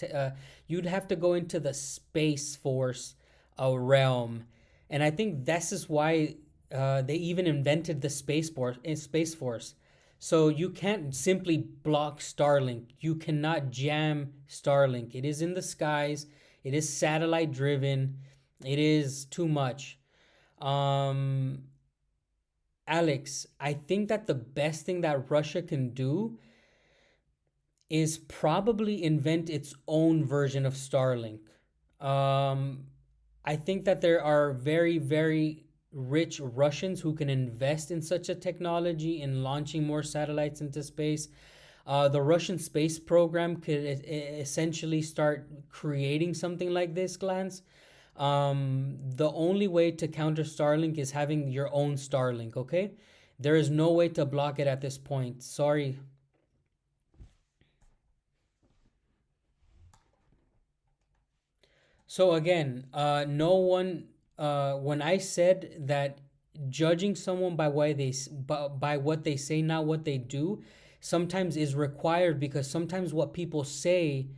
You'd have to go into the Space Force realm. And I think this is why they even invented the Space Force. So you can't simply block Starlink. You cannot jam Starlink. It is in the skies. It is satellite driven. It is too much. Alex, I think that the best thing that Russia can do is probably invent its own version of Starlink. Um, I think that there are very, very rich Russians who can invest in such a technology in launching more satellites into space. The Russian space program could essentially start creating something like this, Glance. The only way to counter Starlink is having your own Starlink, okay? There is no way to block it at this point. Sorry. So again, no one. When I said that judging someone by by what they say, not what they do, sometimes is required because sometimes what people say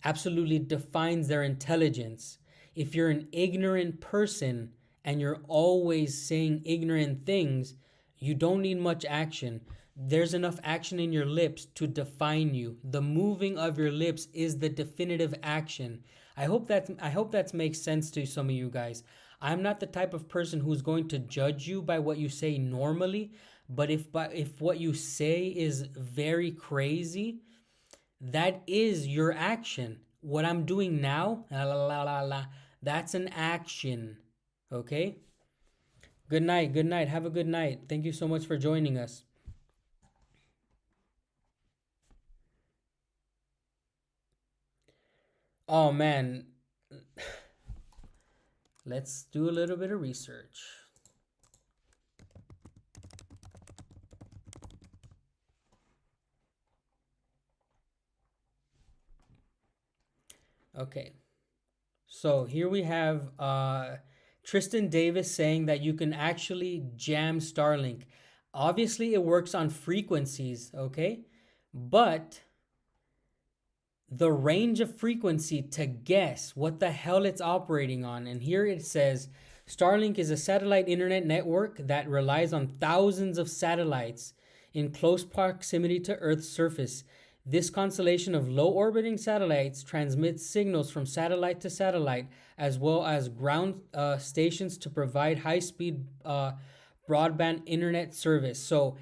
absolutely defines their intelligence. If you're an ignorant person and you're always saying ignorant things, you don't need much action. There's enough action in your lips to define you. The moving of your lips is the definitive action. I hope that makes sense to some of you guys. I'm not the type of person who's going to judge you by what you say normally, but if what you say is very crazy, that is your action. What I'm doing now, la la la la la, that's an action. Okay? Good night. Good night. Have a good night. Thank you so much for joining us. Oh man, let's do a little bit of research. Okay. So here we have Tristan Davis saying that you can actually jam Starlink. Obviously, it works on frequencies, okay? But the range of frequency to guess what the hell it's operating on. And here it says Starlink is a satellite internet network that relies on thousands of satellites in close proximity to Earth's surface. This constellation of low orbiting satellites transmits signals from satellite to satellite, as well as ground stations to provide high speed broadband internet service. So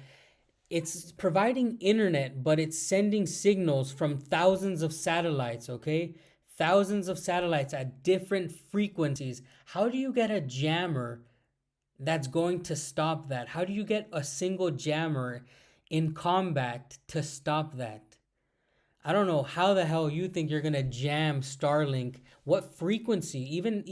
it's providing internet, but it's sending signals from thousands of satellites, okay? Thousands of satellites at different frequencies. How do you get a jammer that's going to stop that? How do you get a single jammer in combat to stop that? I don't know how the hell you think you're gonna jam Starlink. What frequency? Even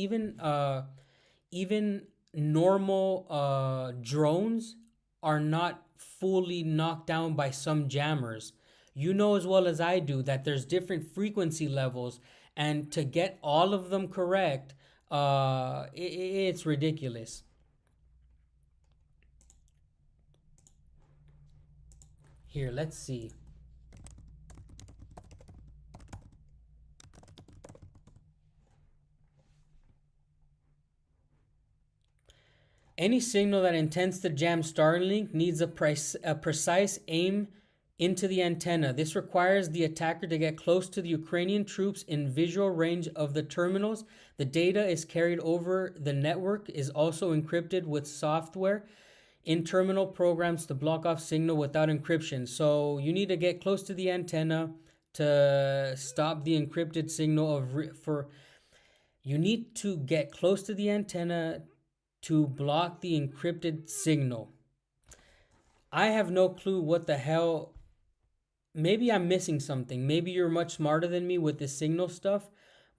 normal drones are not fully knocked down by some jammers. You know as well as I do that there's different frequency levels, and to get all of them correct, it's ridiculous. Here, let's see. Any signal that intends to jam Starlink needs a precise aim into the antenna. This requires the attacker to get close to the Ukrainian troops in visual range of the terminals. The data is carried over the network, is also encrypted with software in terminal programs to block off signal without encryption. So you need to get close to the antenna to stop the encrypted signal you need to get close to the antenna to block the encrypted signal. I have no clue what the hell. Maybe I'm missing something. Maybe you're much smarter than me with the signal stuff.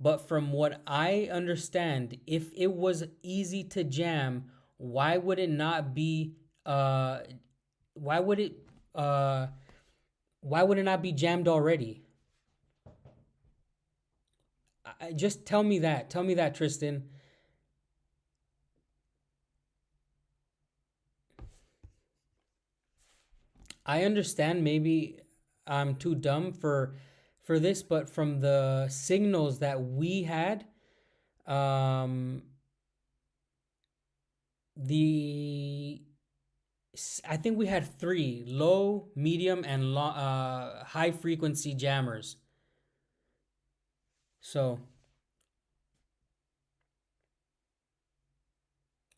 But from what I understand, if it was easy to jam, why would it not be? Why would it? Why would it not be jammed already? Just tell me that. Tell me that, Tristan. I understand maybe I'm too dumb for this, but from the signals that we had, um, the I think we had three low, medium, and high frequency jammers. So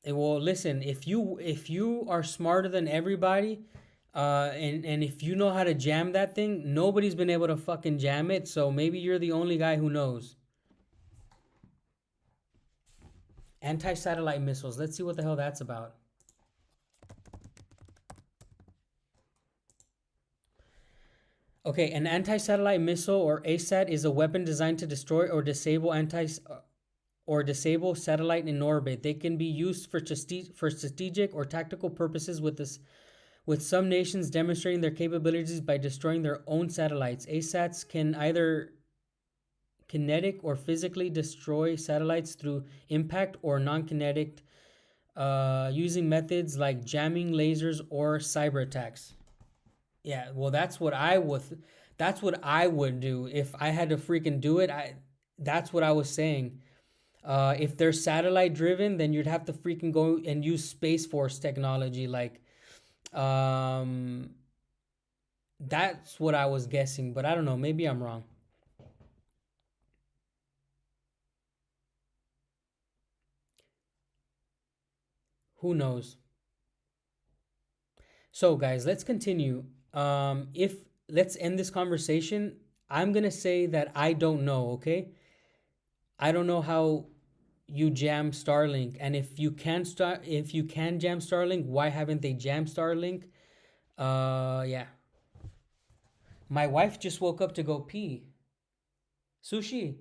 Well, listen, if you are smarter than everybody, and if you know how to jam that thing, nobody's been able to fucking jam it. So maybe you're the only guy who knows. Anti-satellite missiles. Let's see what the hell that's about. Okay, an anti-satellite missile or ASAT is a weapon designed to destroy or disable satellite in orbit. They can be used for strategic or tactical purposes with some nations demonstrating their capabilities by destroying their own satellites. ASATs can either kinetic or physically destroy satellites through impact or non-kinetic using methods like jamming, lasers, or cyber attacks. Yeah, well, that's what I would do if I had to freaking do it. That's what I was saying. If they're satellite driven, then you'd have to freaking go and use Space Force technology. Like, um, that's what I was guessing, but I don't know. Maybe I'm wrong. Who knows? So, guys, let's continue. If let's end this conversation. I'm gonna say that I don't know. Okay, I don't know how you jam Starlink, and if you can jam Starlink, why haven't they jammed Starlink? Yeah. My wife just woke up to go pee. Sushi,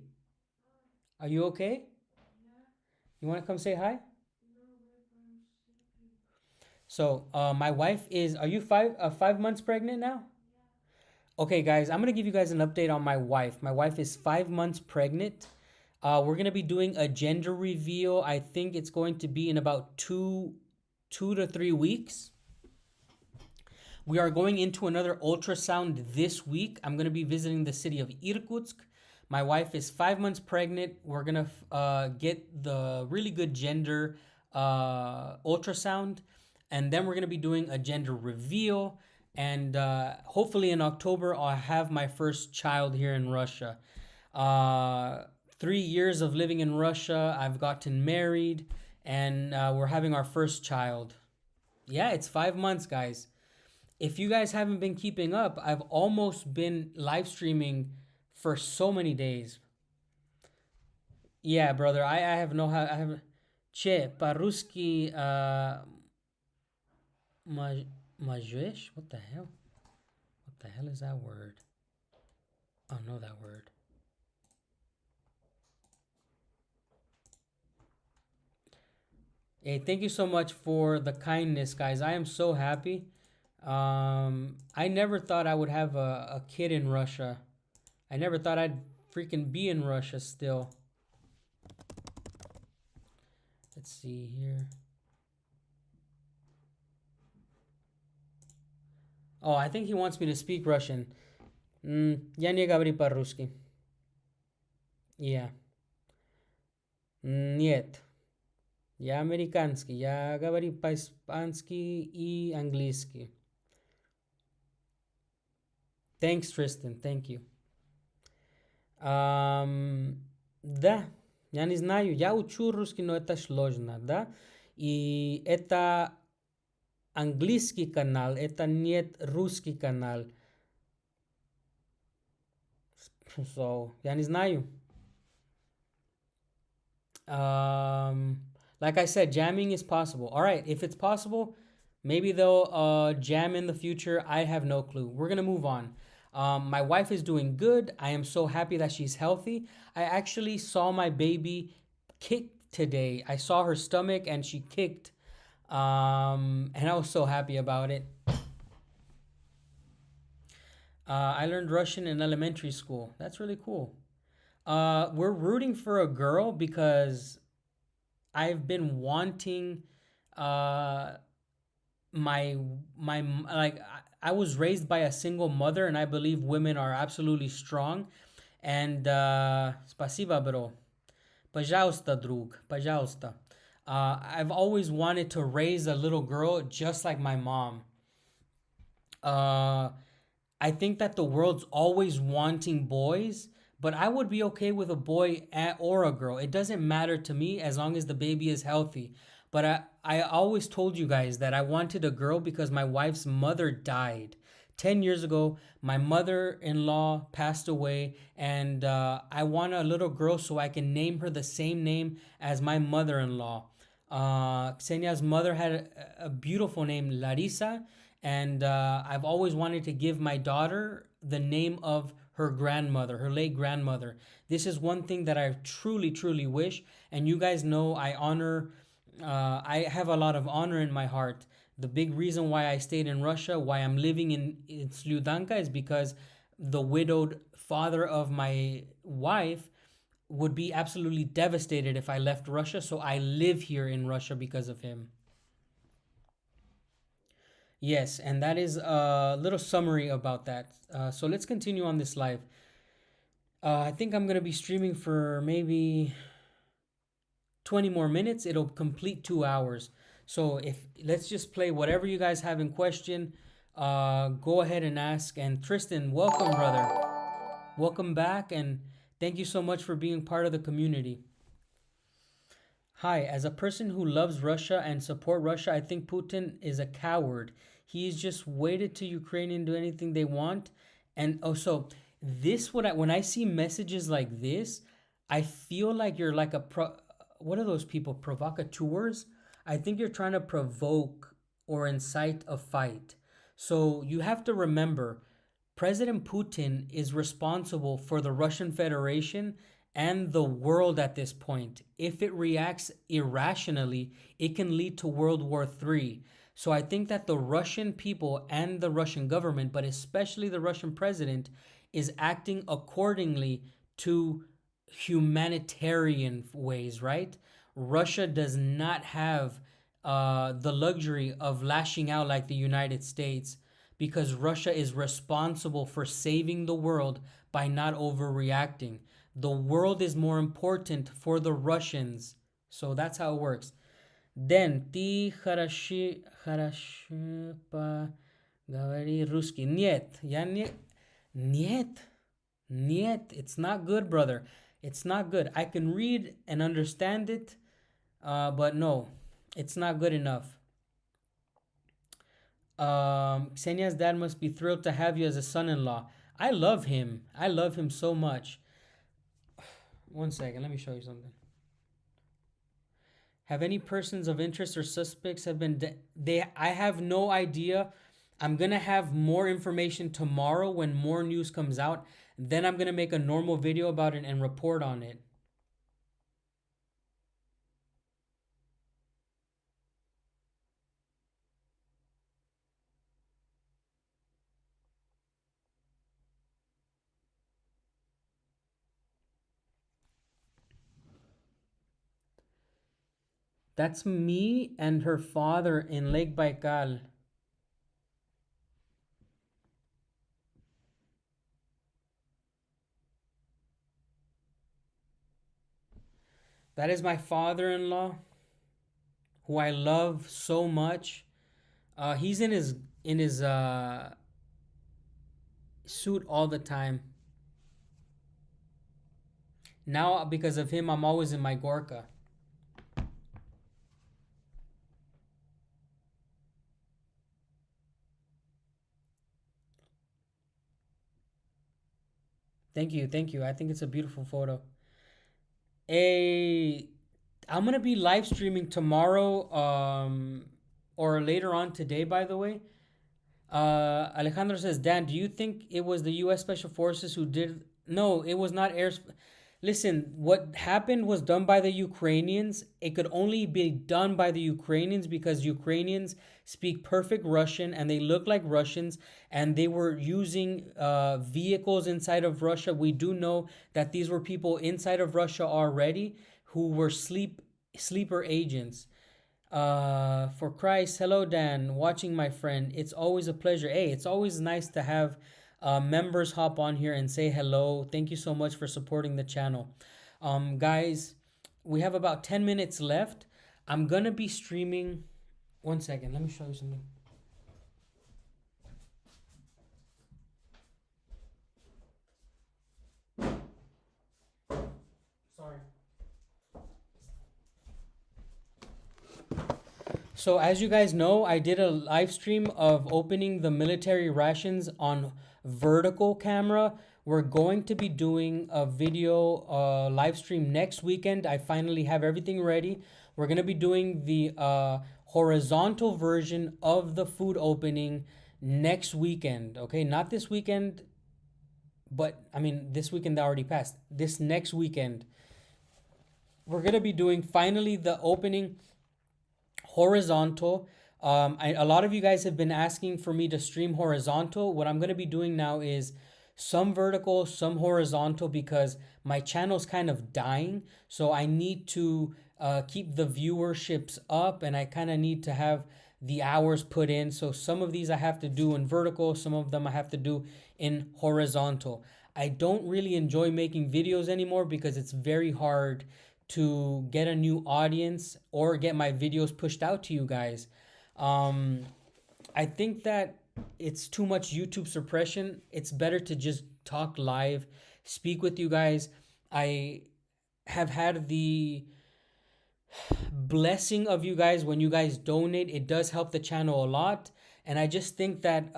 are you okay? You want to come say hi? So, my wife is. Are you 5 months pregnant now? Okay, guys, I'm gonna give you guys an update on my wife. My wife is 5 months pregnant. We're gonna be doing a gender reveal. I think it's going to be in about 2 to 3 weeks. We are going into another ultrasound this week. I'm gonna be visiting the city of Irkutsk. My wife is 5 months pregnant. We're gonna get the really good gender ultrasound, and then we're gonna be doing a gender reveal. And hopefully in October, I'll have my first child here in Russia. 3 years of living in Russia, I've gotten married, and we're having our first child. Yeah, it's 5 months, guys. If you guys haven't been keeping up, I've almost been live streaming for so many days. Yeah, brother, I have no I have Che, по-русски Majwesh? What the hell? What the hell is that word? Oh, no, that word. Hey, thank you so much for the kindness, guys. I am so happy. I never thought I would have a kid in Russia. I never thought I'd freaking be in Russia still. Let's see here. Oh, I think he wants me to speak Russian. Я не говорю по-русски. Yeah. Нет. Я американский. Я говорю по-испански и английски. Thanks, Tristan. Thank you. Да. Я не знаю. Я учу русский, но это сложно, да? И это английский канал, это нет русский канал. So, я не знаю. Like I said, jamming is possible. All right, if it's possible, maybe they'll jam in the future. I have no clue. We're gonna move on. My wife is doing good. I am so happy that she's healthy. I actually saw my baby kick today. I saw her stomach and she kicked. And I was so happy about it. I learned Russian in elementary school. That's really cool. We're rooting for a girl because I've been wanting my like I was raised by a single mother, and I believe women are absolutely strong. And спасибо, bro. Пожалуйста, друг. Пожалуйста. I've always wanted to raise a little girl just like my mom. I think that the world's always wanting boys, but I would be okay with a boy or a girl. It doesn't matter to me as long as the baby is healthy. But I always told you guys that I wanted a girl because my wife's mother died. 10 years ago, my mother-in-law passed away, and I want a little girl so I can name her the same name as my mother-in-law. Ksenia's mother had a beautiful name, Larisa, and I've always wanted to give my daughter the name of her grandmother, her late grandmother. This is one thing that I truly, truly wish, and you guys know I have a lot of honor in my heart. The big reason why I stayed in Russia, why I'm living in Sludanka, is because the widowed father of my wife would be absolutely devastated if I left Russia. So I live here in Russia because of him. Yes, and that is a little summary about that. So let's continue on this live. I think I'm going to be streaming for maybe 20 more minutes. It'll complete 2 hours. So let's just play whatever you guys have in question. Go ahead and ask. And Tristan, welcome, brother. Welcome back, and thank you so much for being part of the community. Hi, as a person who loves Russia and support Russia, I think Putin is a coward. He's just waited till Ukrainians do anything they want. And so this, when I see messages like this, I feel like you're like what are those people, provocateurs? I think you're trying to provoke or incite a fight. So you have to remember, President Putin is responsible for the Russian Federation and the world at this point. If it reacts irrationally, it can lead to World War III. So I think that the Russian people and the Russian government, but especially the Russian president, is acting accordingly to humanitarian ways, right? Russia does not have the luxury of lashing out like the United States, because Russia is responsible for saving the world by not overreacting. The world is more important for the Russians. So that's how it works. Then, ты хорошо поговори русский. Нет, Niet. It's not good, brother. It's not good. I can read and understand it, but no, it's not good enough. Ksenia's dad must be thrilled to have you as a son-in-law. I love him. I love him so much. One second, let me show you something. Have any persons of interest or suspects have been... I have no idea. I'm going to have more information tomorrow when more news comes out. Then I'm going to make a normal video about it and report on it. That's me and her father in Lake Baikal. That is my father-in-law, who I love so much. He's in his suit all the time. Now, because of him, I'm always in my Gorka. Thank you. I think it's a beautiful photo. I'm gonna be live streaming tomorrow, or later on today, by the way. Alejandro says, Dan, do you think it was the U.S. Special Forces who did? No, it was not air. Listen, what happened was done by the Ukrainians. It could only be done by the Ukrainians because Ukrainians speak perfect Russian and they look like Russians, and they were using vehicles inside of Russia. We do know that these were people inside of Russia already who were sleeper agents. For Christ, hello Dan, watching my friend. It's always a pleasure. Hey, it's always nice to have members hop on here and say hello. Thank you so much for supporting the channel. Guys, we have about 10 minutes left. I'm gonna be streaming. One second, let me show you something. Sorry. So as you guys know, I did a live stream of opening the military rations on vertical camera. We're going to be doing a video live stream next weekend. I finally have everything ready. We're going to be doing the horizontal version of the food opening next weekend. Okay, not this weekend, but I mean, this weekend that already passed. This next weekend, we're going to be doing finally the opening horizontal. A lot of you guys have been asking for me to stream horizontal. What I'm going to be doing now is some vertical, some horizontal, because my channel's kind of dying. So I need to keep the viewerships up, and I kind of need to have the hours put in. So some of these I have to do in vertical, some of them I have to do in horizontal. I don't really enjoy making videos anymore because it's very hard to get a new audience or get my videos pushed out to you guys. I think that it's too much YouTube suppression. It's better to just talk live, speak with you guys. I have had the blessing of you guys. When you guys donate, it does help the channel a lot. And I just think that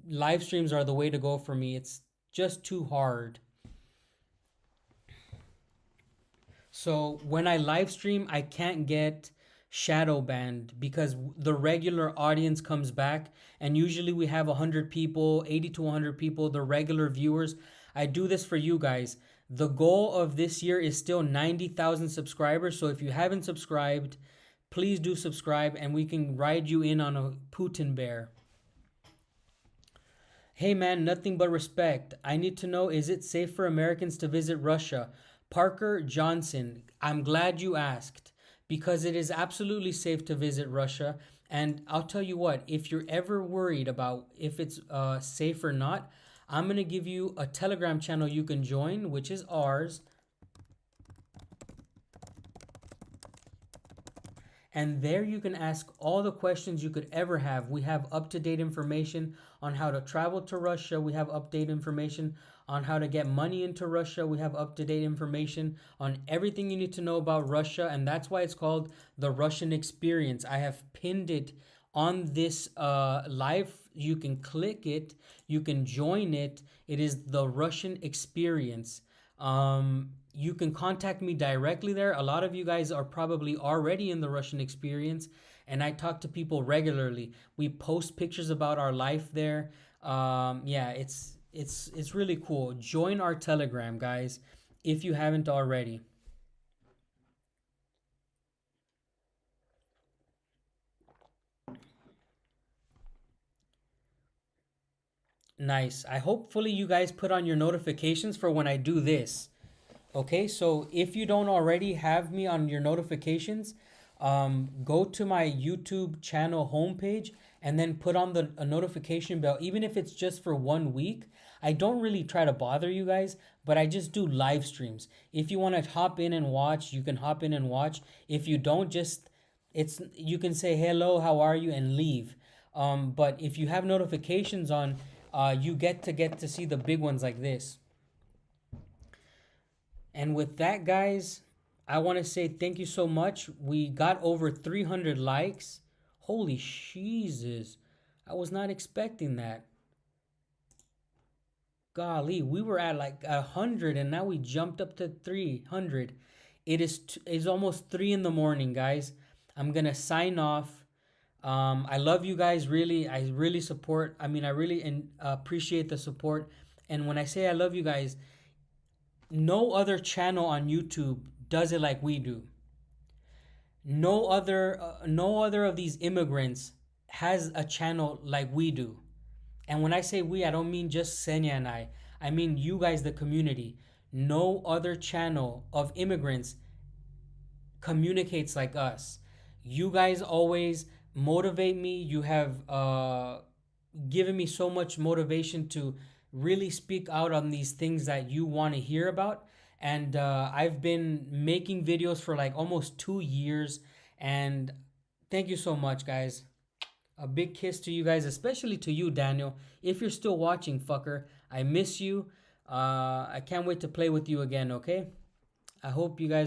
live streams are the way to go for me. It's just too hard. So when I live stream, I can't get shadow banned because the regular audience comes back, and usually we have 100 people, 80 to 100 people, the regular viewers. I do this for you guys. The goal of this year is still 90,000 subscribers. So if you haven't subscribed, please do subscribe, and we can ride you in on a Putin bear. Hey man, nothing but respect. I need to know, is it safe for Americans to visit Russia? Parker Johnson, I'm glad you asked, because it is absolutely safe to visit Russia. And I'll tell you what, if you're ever worried about if it's safe or not, I'm going to give you a Telegram channel you can join, which is ours. And there you can ask all the questions you could ever have. We have up-to-date information on how to travel to Russia. We have up-to-date information on how to get money into Russia. We have up-to-date information on everything you need to know about Russia. And that's why it's called The Russian Experience. I have pinned it on this live. You can click it. You can join it. It is The Russian Experience. You can contact me directly there. A lot of you guys are probably already in the Russian Experience, and I talk to people regularly. We post pictures about our life there. Yeah, it's really cool. Join our Telegram, guys, if you haven't already. Nice. Hopefully you guys put on your notifications for when I do this. Okay, so if you don't already have me on your notifications, go to my YouTube channel homepage and then put on a notification bell, even if it's just for 1 week. I don't really try to bother you guys, but I just do live streams. If you want to hop in and watch, you can hop in and watch. If you don't, you can say hello, how are you, and leave. But if you have notifications on, you get to see the big ones like this. And with that, guys, I want to say thank you so much. We got over 300 likes. Holy Jesus. I was not expecting that. Golly, we were at like 100 and now we jumped up to 300. It's almost 3 in the morning, guys. I'm going to sign off. I love you guys, really. I really support. I mean, I really appreciate the support. And when I say I love you guys, no other channel on YouTube does it like we do. No other of these immigrants has a channel like we do. And when I say we, I don't mean just Senya and I. I mean you guys, the community. No other channel of immigrants communicates like us. You guys always motivate me. You have given me so much motivation to really speak out on these things that you want to hear about. And I've been making videos for like almost 2 years. And thank you so much, guys. A big kiss to you guys, especially to you, Daniel. If you're still watching, fucker, I miss you. I can't wait to play with you again, okay? I hope you guys